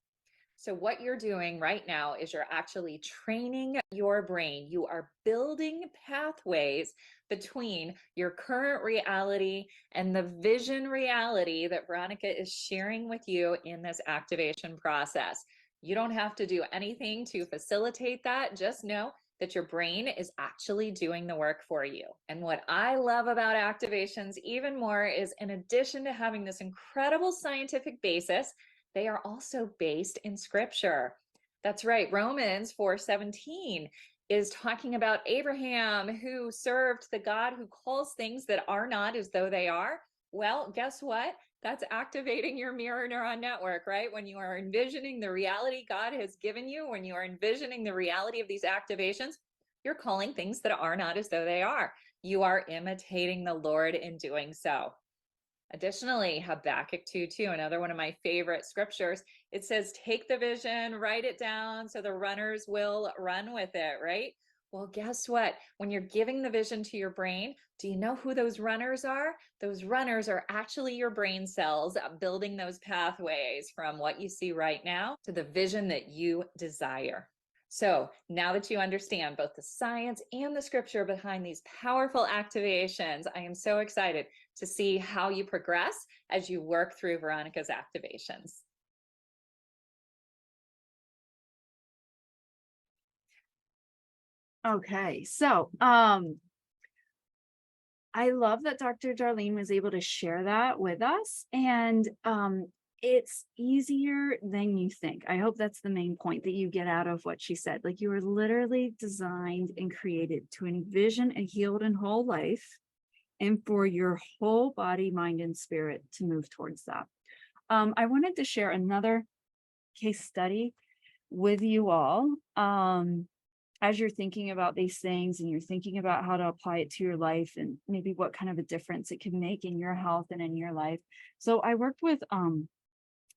So what you're doing right now is you're actually training your brain. You are building pathways between your current reality and the vision reality that Veronica is sharing with you in this activation process. You don't have to do anything to facilitate that. Just know that your brain is actually doing the work for you. And what I love about activations even more is, in addition to having this incredible scientific basis, they are also based in scripture. That's right. Romans 4:17 is talking about Abraham, who served the God who calls things that are not as though they are. Well, guess what? That's activating your mirror neuron network, right? When you are envisioning the reality God has given you, when you are envisioning the reality of these activations, you're calling things that are not as though they are. You are imitating the Lord in doing so. Additionally, Habakkuk 2:2, another one of my favorite scriptures, it says, take the vision, write it down so the runners will run with it, right? Well, guess what? When you're giving the vision to your brain, do you know who those runners are? Those runners are actually your brain cells building those pathways from what you see right now to the vision that you desire. So now that you understand both the science and the scripture behind these powerful activations, I am so excited to see how you progress as you work through Veronica's activations. Okay, so I love that Dr. Darlene was able to share that with us, and it's easier than you think. I hope that's the main point that you get out of what she said. Like, you were literally designed and created to envision a healed and whole life, and for your whole body, mind, and spirit to move towards that. I wanted to share another case study with you all. As you're thinking about these things and you're thinking about how to apply it to your life and maybe what kind of a difference it can make in your health and in your life. So I worked with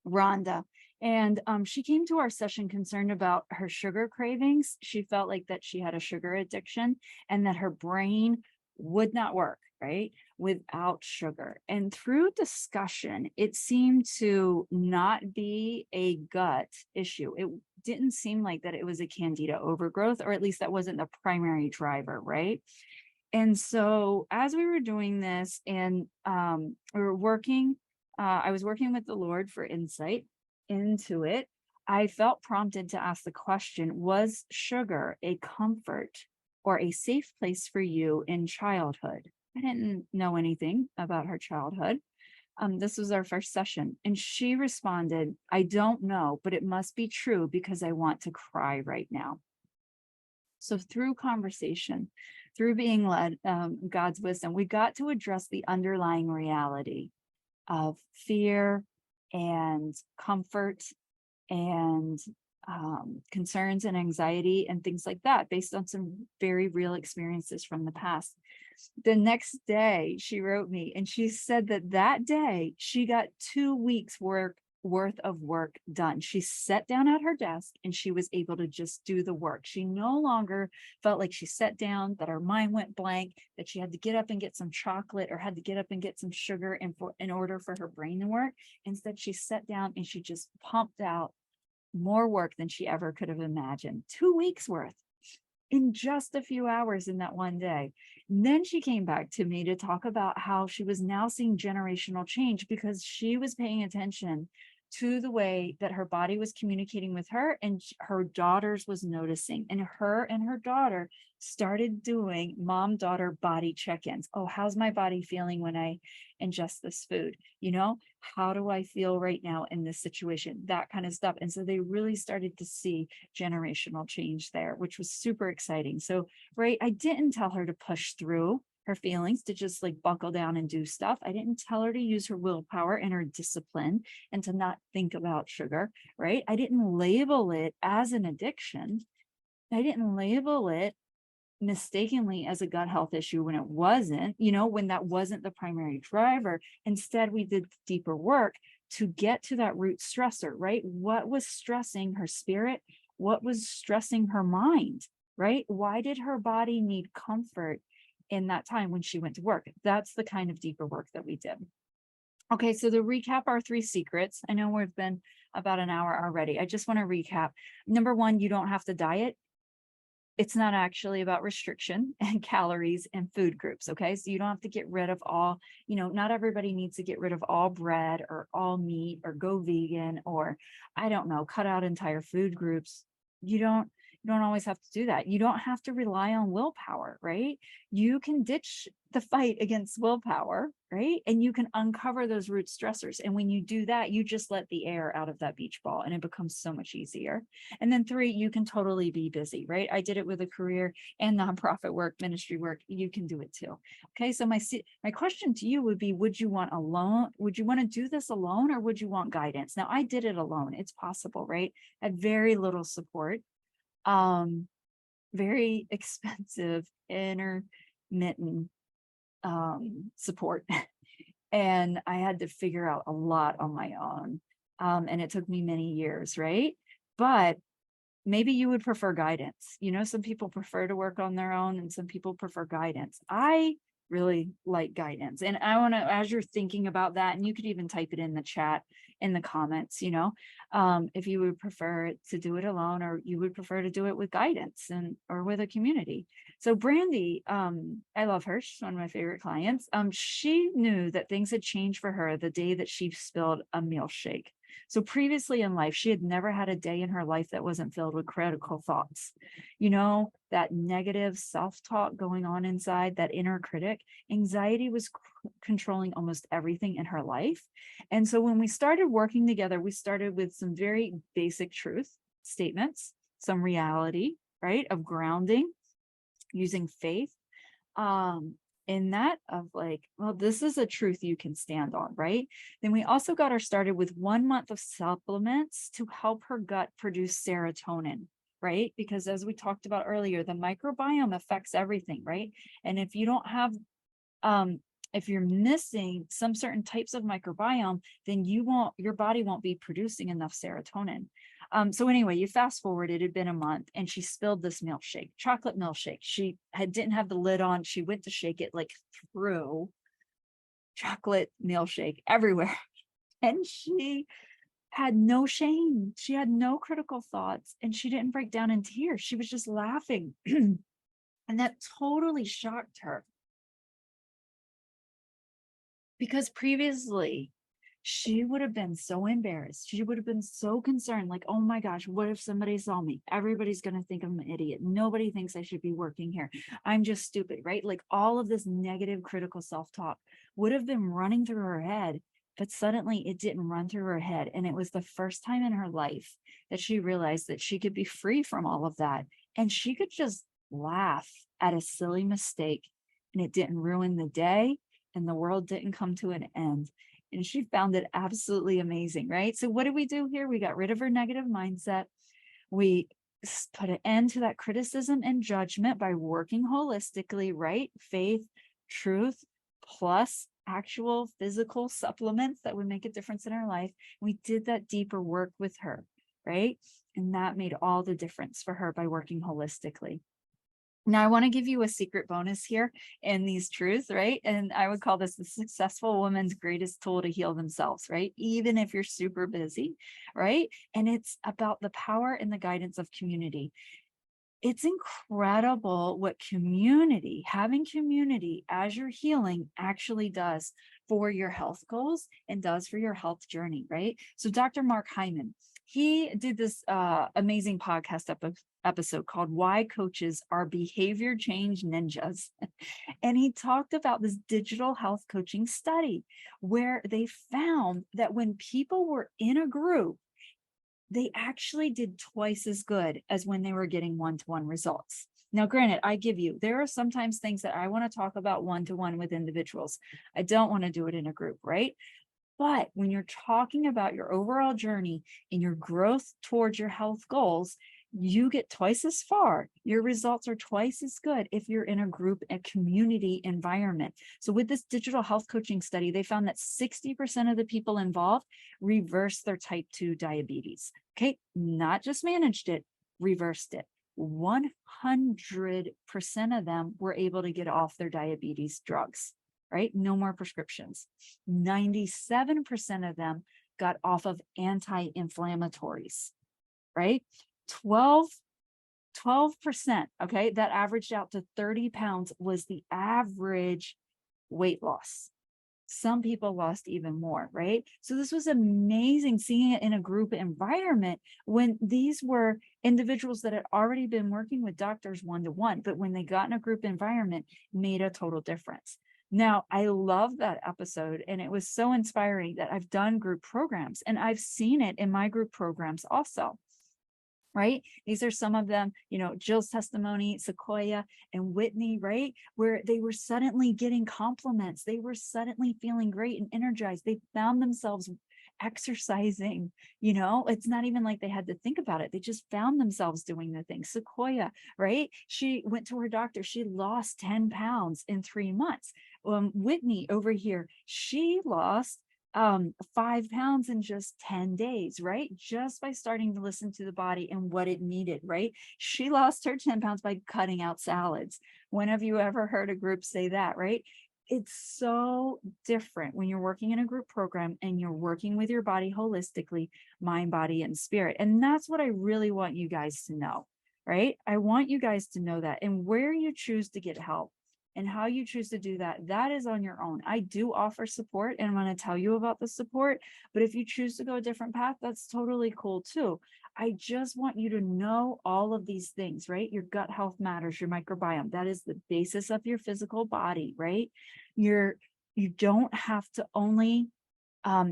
Rhonda, and she came to our session concerned about her sugar cravings. She felt like that she had a sugar addiction and that her brain would not work, right, without sugar. And through discussion, it seemed to not be a gut issue. It didn't seem like that it was a candida overgrowth, or at least that wasn't the primary driver, right? And so as we were doing this and we were working, I was working with the Lord for insight into it. I felt prompted to ask the question, was sugar a comfort or a safe place for you in childhood? I didn't know anything about her childhood. This was our first session. And she responded, I don't know, but it must be true because I want to cry right now. So through conversation, through being led, God's wisdom, we got to address the underlying reality of fear and comfort and concerns and anxiety and things like that, based on some very real experiences from the past. The next day, she wrote me and she said that that day she got 2 weeks worth of work done. She sat down at her desk and she was able to just do the work. She no longer felt like she sat down, that her mind went blank, that she had to get up and get some chocolate or had to get up and get some sugar in order for her brain to work. Instead, she sat down and she just pumped out more work than she ever could have imagined. 2 weeks worth in just a few hours in that one day. And then she came back to me to talk about how she was now seeing generational change because she was paying attention to the way that her body was communicating with her, and her daughters was noticing, and her daughter started doing mom-daughter body check-ins. Oh, how's my body feeling when I ingest this food? How do I feel right now in this situation? That kind of stuff. And so they really started to see generational change there, which was super exciting. So, right, I didn't tell her to push through her feelings, to just like buckle down and do stuff. I didn't tell her to use her willpower and her discipline and to not think about sugar, right? I didn't label it as an addiction. I didn't label it mistakenly as a gut health issue when it wasn't, when that wasn't the primary driver. Instead, we did deeper work to get to that root stressor, right? What was stressing her spirit? What was stressing her mind, right? Why did her body need comfort in that time when she went to work? That's the kind of deeper work that we did. Okay, so to recap our 3 secrets, I know we've been about an hour already. I just want to recap. Number 1, you don't have to diet. It's not actually about restriction and calories and food groups. Okay. So you don't have to get rid of all, not everybody needs to get rid of all bread or all meat or go vegan or I don't know, cut out entire food groups. You don't always have to do that. You don't have to rely on willpower, right? You can ditch the fight against willpower, right? And you can uncover those root stressors. And when you do that, you just let the air out of that beach ball and it becomes so much easier. And then 3, you can totally be busy, right? I did it with a career and nonprofit work, ministry work. You can do it too. Okay. So my question to you would be, would you want to do this alone or would you want guidance? Now I did it alone. It's possible, right? I had very little support. Very expensive intermittent support. And I had to figure out a lot on my own. And it took me many years, right? But maybe you would prefer guidance. Some people prefer to work on their own and some people prefer guidance. I really like guidance. And I want to, as you're thinking about that, and you could even type it in the chat, in the comments, if you would prefer to do it alone or you would prefer to do it with guidance or with a community. So Brandy, I love her. She's one of my favorite clients. She knew that things had changed for her the day that she spilled a milkshake. So previously in life, she had never had a day in her life that wasn't filled with critical thoughts. That negative self-talk going on inside, that inner critic. Anxiety was controlling almost everything in her life. And so when we started working together, we started with some very basic truth statements, some reality, right, of grounding, using faith. In that of like, well, this is a truth you can stand on, right? Then we also got her started with 1 month of supplements to help her gut produce serotonin, right? Because as we talked about earlier, the microbiome affects everything, right? And if you don't have, if you're missing some certain types of microbiome, then your body won't be producing enough serotonin. So anyway, you fast forward, it had been a month and she spilled this milkshake, chocolate milkshake. She didn't have the lid on. She went to shake it like through chocolate milkshake everywhere. And she had no shame. She had no critical thoughts and she didn't break down in tears. She was just laughing. And that totally shocked her. Because previously she would have been so embarrassed. She would have been so concerned, like, oh my gosh, what if somebody saw me? Everybody's going to think I'm an idiot. Nobody thinks I should be working here. I'm just stupid, right? Like all of this negative critical self-talk would have been running through her head but suddenly it didn't run through her head. And it was the first time in her life that she realized that she could be free from all of that. And she could just laugh at a silly mistake, and it didn't ruin the day, and the world didn't come to an end. And she found it absolutely amazing, right? So what did we do here? We got rid of her negative mindset. We put an end to that criticism and judgment by working holistically, right? Faith, truth, plus actual physical supplements that would make a difference in our life. We did that deeper work with her, right? And that made all the difference for her by working holistically. Now, I want to give you a secret bonus here in these truths, right? And I would call this the successful woman's greatest tool to heal themselves, right? Even if you're super busy, right? And it's about the power and the guidance of community. It's incredible what community, having community as you're healing, actually does for your health goals and does for your health journey, right? So Dr. Mark Hyman, he did this amazing podcast episode called Why Coaches Are Behavior Change Ninjas. And he talked about this digital health coaching study where they found that when people were in a group, they actually did twice as good as when they were getting one-to-one results. Now, granted, I give you, there are sometimes things that I want to talk about one-to-one with individuals. I don't want to do it in a group, right? But when you're talking about your overall journey and your growth towards your health goals, you get twice as far. Your results are twice as good if you're in a group, a community environment. So with this digital health coaching study, they found that 60% of the people involved reversed their type 2 diabetes. Okay, not just managed it, reversed it. 100% of them were able to get off their diabetes drugs, right? No more prescriptions. 97% of them got off of anti-inflammatories, right? 12%, okay, that averaged out to 30 pounds was the average weight loss. Some people lost even more, right? So this was amazing seeing it in a group environment when these were individuals that had already been working with doctors one-to-one, but when they got in a group environment, made a total difference. Now, I love that episode, and it was so inspiring that I've done group programs, and I've seen it in my group programs also. Right? These are some of them, Jill's testimony, Sequoia and Whitney, right? Where they were suddenly getting compliments. They were suddenly feeling great and energized. They found themselves exercising, it's not even like they had to think about it. They just found themselves doing the thing. Sequoia, right? She went to her doctor. She lost 10 pounds in 3 months. Whitney over here, she lost 5 pounds in just 10 days, right? Just by starting to listen to the body and what it needed, right? She lost her 10 pounds by cutting out salads. When have you ever heard a group say that, right? It's so different when you're working in a group program and you're working with your body holistically, mind, body, and spirit. And that's what I really want you guys to know, right? I want you guys to know that. And where you choose to get help and how you choose to do that, that is on your own. I do offer support and I'm going to tell you about the support, but if you choose to go a different path, that's totally cool too. I just want you to know all of these things, right? Your gut health matters, your microbiome, that is the basis of your physical body, right? You don't have to only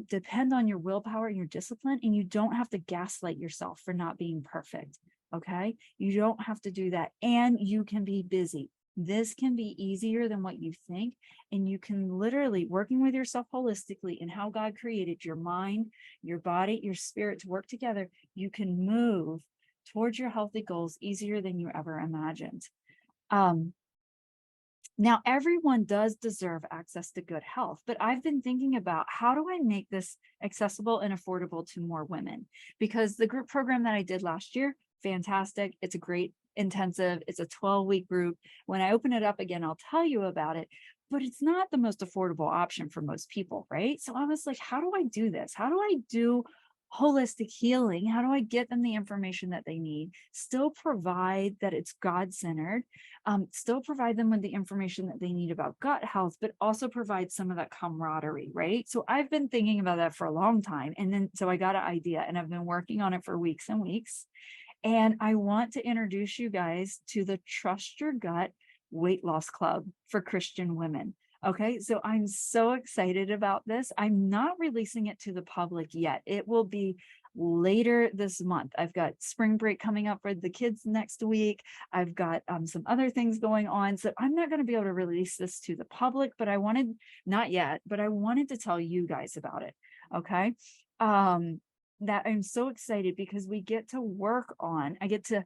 depend on your willpower and your discipline, and you don't have to gaslight yourself for not being perfect. Okay. You don't have to do that. And you can be busy. This can be easier than what you think. And you can literally working with yourself holistically and how God created your mind, your body, your spirit to work together. You can move towards your healthy goals easier than you ever imagined. Now, everyone does deserve access to good health, but I've been thinking about how do I make this accessible and affordable to more women? Because the group program that I did last year, fantastic. It's a great intensive. It's a 12-week group. When I open it up again, I'll tell you about it, but it's not the most affordable option for most people, right? So I was like, how do I do this? How do I do holistic healing? How do I get them the information that they need, still provide that it's God-centered, still provide them with the information that they need about gut health, but also provide some of that camaraderie, right? So I've been thinking about that for a long time. And then, so I got an idea and I've been working on it for weeks and weeks. And I want to introduce you guys to the Trust Your Gut Weight Loss Club for Christian women. Okay, so I'm so excited about this. I'm not releasing it to the public yet. It will be later this month. I've got spring break coming up for the kids next week. I've got some other things going on. So I'm not going to be able to release this to the public, but I wanted, not yet, but I wanted to tell you guys about it. Okay. That I'm so excited because we get to work on, I get to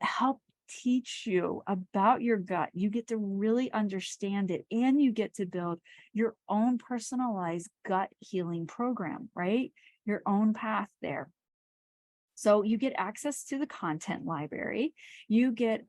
help teach you about your gut. You get to really understand it, and you get to build your own personalized gut healing program, right? Your own path there. So you get access to the content library. You get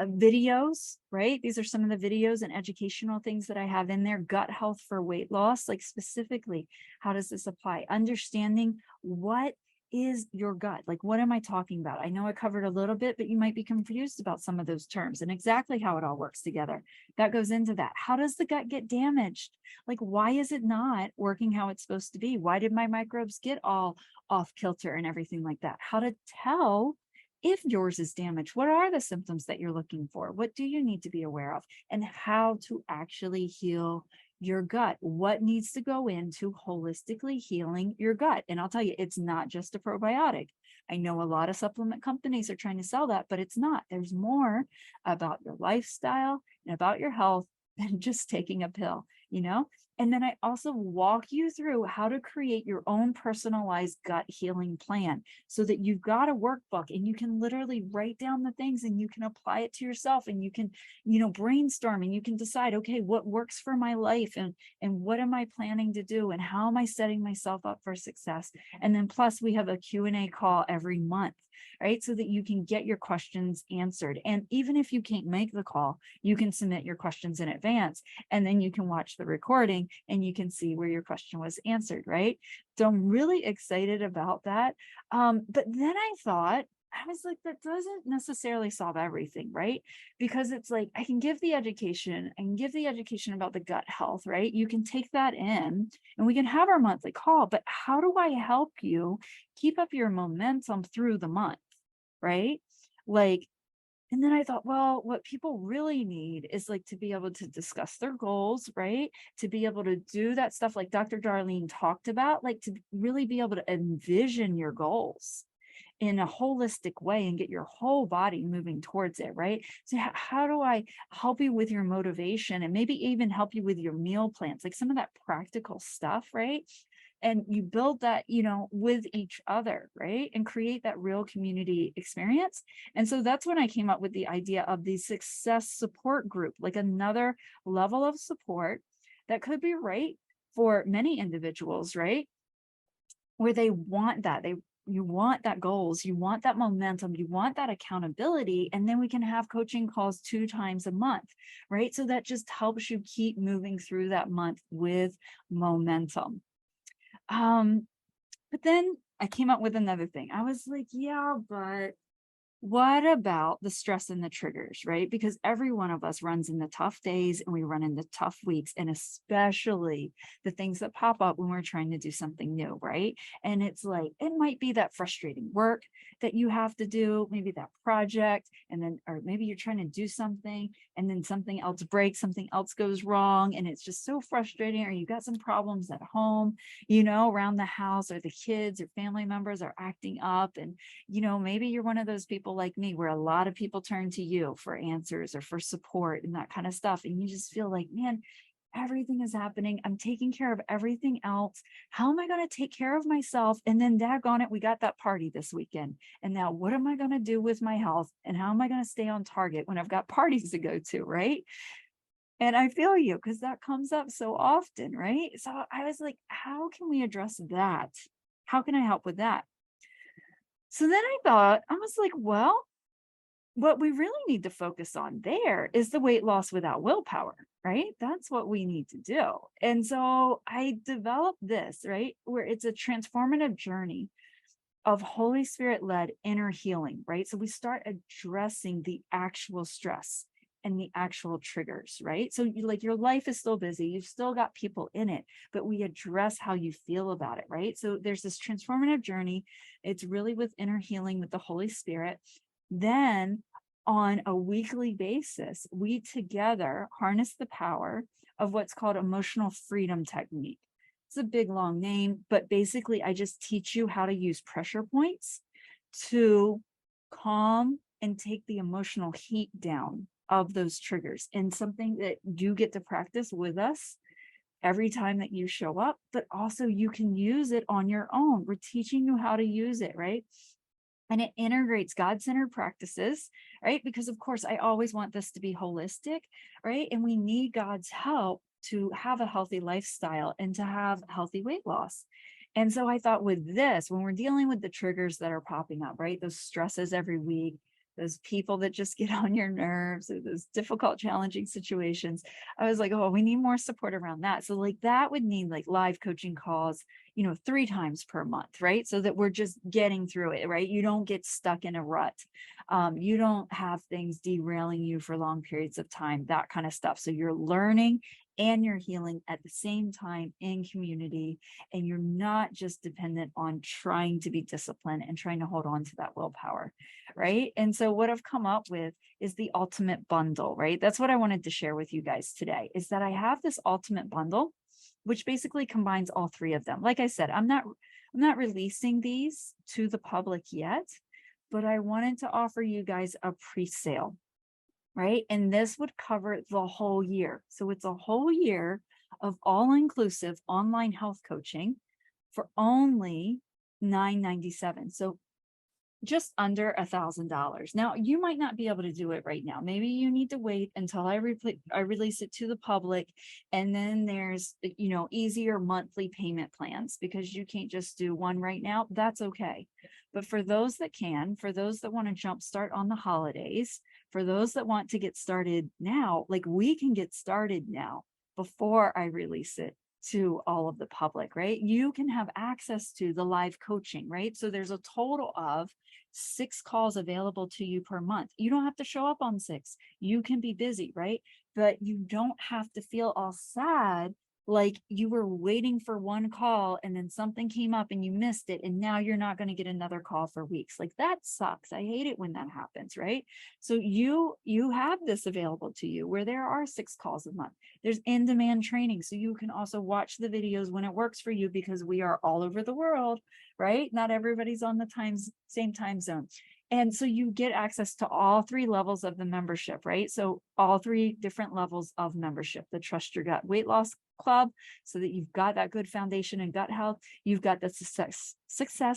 videos, right? These are some of the videos and educational things that I have in there. Gut health for weight loss, like specifically, how does this apply? Understanding what is your gut? Like, what am I talking about? I know I covered a little bit, but you might be confused about some of those terms and exactly how it all works together. That goes into that. How does the gut get damaged? Like, why is it not working how it's supposed to be? Why did my microbes get all off kilter and everything like that? How to tell if yours is damaged. What are the symptoms that you're looking for? What do you need to be aware of? And how to actually heal your gut? What needs to go into holistically healing your gut? And I'll tell you, it's not just a probiotic. I know a lot of supplement companies are trying to sell that, but it's not. There's more about your lifestyle and about your health than just taking a pill, you know? And then I also walk you through how to create your own personalized gut healing plan so that you've got a workbook and you can literally write down the things and you can apply it to yourself, and you can, brainstorm, and you can decide, okay, what works for my life, and what am I planning to do, and how am I setting myself up for success? And then plus we have a Q&A call every month, right? So that you can get your questions answered. And even if you can't make the call, you can submit your questions in advance, and then you can watch the recording and you can see where your question was answered, right? So I'm really excited about that. But then I thought, I was like, that doesn't necessarily solve everything, right? Because it's like, I can give the education, about the gut health, right? You can take that in and we can have our monthly call, but how do I help you keep up your momentum through the month, right? Like, and then I thought, well, what people really need is like to be able to discuss their goals, right? To be able to do that stuff like Dr. Darlene talked about, like to really be able to envision your goals in a holistic way and get your whole body moving towards it, right? So how do I help you with your motivation and maybe even help you with your meal plans, like some of that practical stuff, right? And you build that, with each other, right? And create that real community experience. And so that's when I came up with the idea of the success support group, like another level of support that could be right for many individuals, right? Where they want that. You want that goals, you want that momentum, you want that accountability, and then we can have coaching calls 2 times a month, right? So that just helps you keep moving through that month with momentum. But then I came up with another thing. I was like, yeah, but what about the stress and the triggers, right? Because every one of us runs into tough days and we run into tough weeks, and especially the things that pop up when we're trying to do something new, right? And it's like, it might be that frustrating work that you have to do, maybe that project, and then, or maybe you're trying to do something and then something else breaks, something else goes wrong, and it's just so frustrating, or you got some problems at home, around the house, or the kids or family members are acting up. And maybe you're one of those people like me where a lot of people turn to you for answers or for support and that kind of stuff. And you just feel like, man, everything is happening. I'm taking care of everything else. How am I going to take care of myself? And then daggone it, we got that party this weekend. And now what am I going to do with my health? And how am I going to stay on target when I've got parties to go to, right? And I feel you, because that comes up so often, right? So I was like, how can we address that? How can I help with that? So then I was like, well, what we really need to focus on there is the weight loss without willpower, right? That's what we need to do. And so I developed this, right, where it's a transformative journey of Holy Spirit led inner healing, right? So we start addressing the actual stress and the actual triggers, right? So your life is still busy, you've still got people in it, but we address how you feel about it, right? So there's this transformative journey. It's really with inner healing with the Holy Spirit. Then on a weekly basis, we together harness the power of what's called emotional freedom technique. It's a big long name, but basically I just teach you how to use pressure points to calm and take the emotional heat down of those triggers, and something that you get to practice with us every time that you show up, but also you can use it on your own. We're teaching you how to use it, right? And it integrates God-centered practices, right? Because of course, I always want this to be holistic, right? And we need God's help to have a healthy lifestyle and to have healthy weight loss. And so I thought with this, when we're dealing with the triggers that are popping up, right? Those stresses every week, those people that just get on your nerves, or those difficult, challenging situations, I was like, oh, we need more support around that. So like that would need like live coaching calls, 3 times per month, right? So that we're just getting through it, right? You don't get stuck in a rut. You don't have things derailing you for long periods of time, that kind of stuff. So you're learning and you're healing at the same time in community, and you're not just dependent on trying to be disciplined and trying to hold on to that willpower, right? And so what I've come up with is the ultimate bundle, right? That's what I wanted to share with you guys today, is that I have this ultimate bundle which basically combines all 3 of them. Like I said, I'm not releasing these to the public yet, but I wanted to offer you guys a pre-sale, right? And this would cover the whole year. So it's a whole year of all-inclusive online health coaching for only $997. So just under $1,000. Now, you might not be able to do it right now. Maybe you need to wait until I release it to the public. And then there's, easier monthly payment plans, because you can't just do one right now. That's okay. But for those that can, for those that want to jumpstart on the holidays, for those that want to get started now, like we can get started now before I release it to all of the public, right? You can have access to the live coaching, right? So there's a total of 6 calls available to you per month. You don't have to show up on 6. You can be busy, right? But you don't have to feel all sad like you were waiting for one call and then something came up and you missed it, and now you're not going to get another call for weeks. Like that sucks. I hate it when that happens, right? So you have this available to you where there are 6 calls a month. There's in-demand training, so you can also watch the videos when it works for you, because we are all over the world, right? Not everybody's on the same time zone. And so you get access to all 3 levels of the membership, right? So all 3 different levels of membership: the Trust Your Gut Weight Loss Club, so that you've got that good foundation in gut health. You've got the success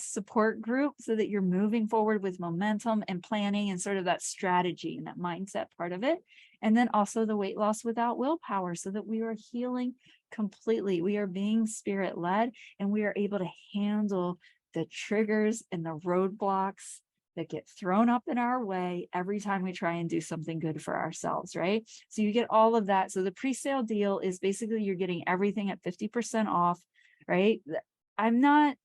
support group, so that you're moving forward with momentum and planning and sort of that strategy and that mindset part of it. And then also the weight loss without willpower, so that we are healing completely. We are being spirit led, and we are able to handle the triggers and the roadblocks that get thrown up in our way every time we try and do something good for ourselves, right? So you get all of that. So the pre-sale deal is basically you're getting everything at 50% off, right? I'm not,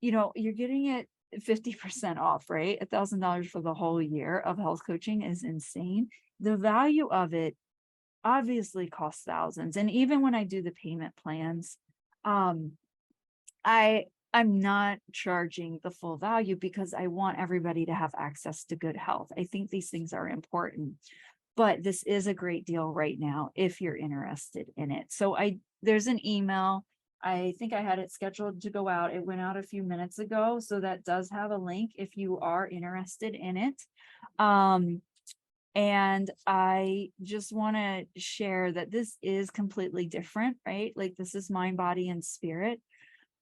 you're getting it 50% off, right? $1,000 for the whole year of health coaching is insane. The value of it obviously costs thousands. And even when I do the payment plans, I'm not charging the full value, because I want everybody to have access to good health. I think these things are important, but this is a great deal right now if you're interested in it. So there's an email. I think I had it scheduled to go out. It went out a few minutes ago. So that does have a link if you are interested in it. And I just want to share that this is completely different, right? Like this is mind, body, and spirit.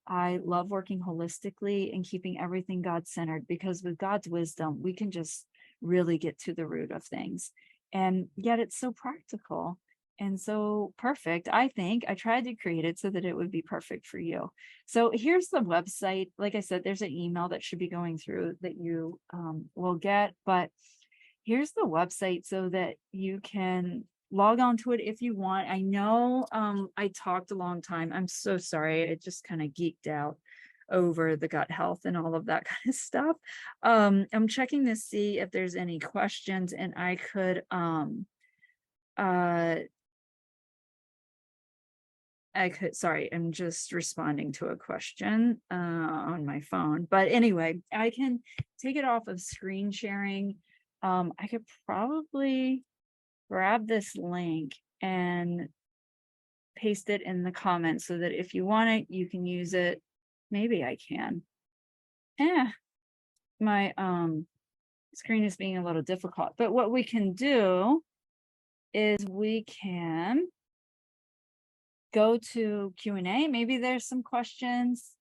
I love working holistically and keeping everything God-centered, because with God's wisdom, we can just really get to the root of things. And yet it's so practical and so perfect. I think I tried to create it so that it would be perfect for you. So here's the website. Like I said, there's an email that should be going through that you will get, but here's the website so that you can log on to it if you want. I know I talked a long time. I'm so sorry. I just kind of geeked out over the gut health and all of that kind of stuff. I'm checking to see if there's any questions, and I could sorry, I'm just responding to a question on my phone. But anyway, I can take it off of screen sharing I could probably grab this link and paste it in the comments so that if you want it, you can use it. Maybe I can. Yeah, my screen is being a little difficult, but what we can do is we can go to Q&A. Maybe there's some questions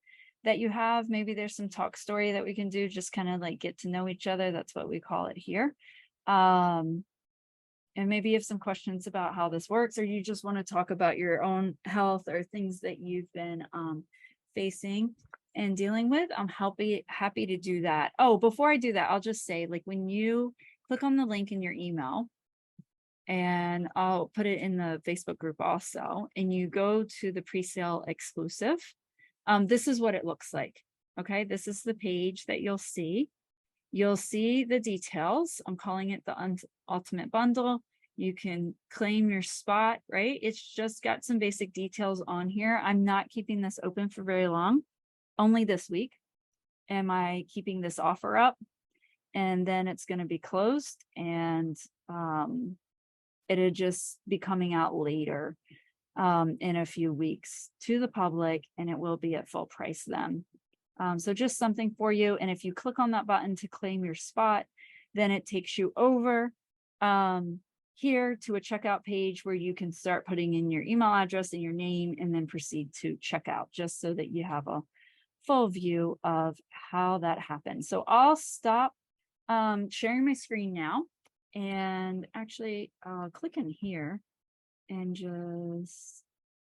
that you have. Maybe there's some talk story that we can do, just kind of like get to know each other. That's what we call it here. And maybe you have some questions about how this works, or you just want to talk about your own health or things that you've been facing and dealing with. I'm happy to do that. Oh, before I do that, I'll just say, like, when you click on the link in your email, and I'll put it in the Facebook group also, and you go to the pre-sale exclusive, this is what it looks like. Okay, this is the page that you'll see. You'll see the details. I'm calling it the ultimate bundle. You can claim your spot, right? It's just got some basic details on here. I'm not keeping this open for very long. Only this week am I keeping this offer up, and then it's going to be closed, and it'll just be coming out later in a few weeks to the public, and it will be at full price then. So just something for you. And if you click on that button to claim your spot, then it takes you over here to a checkout page where you can start putting in your email address and your name, and then proceed to checkout, just so that you have a full view of how that happens. So I'll stop sharing my screen now, and actually click in here and just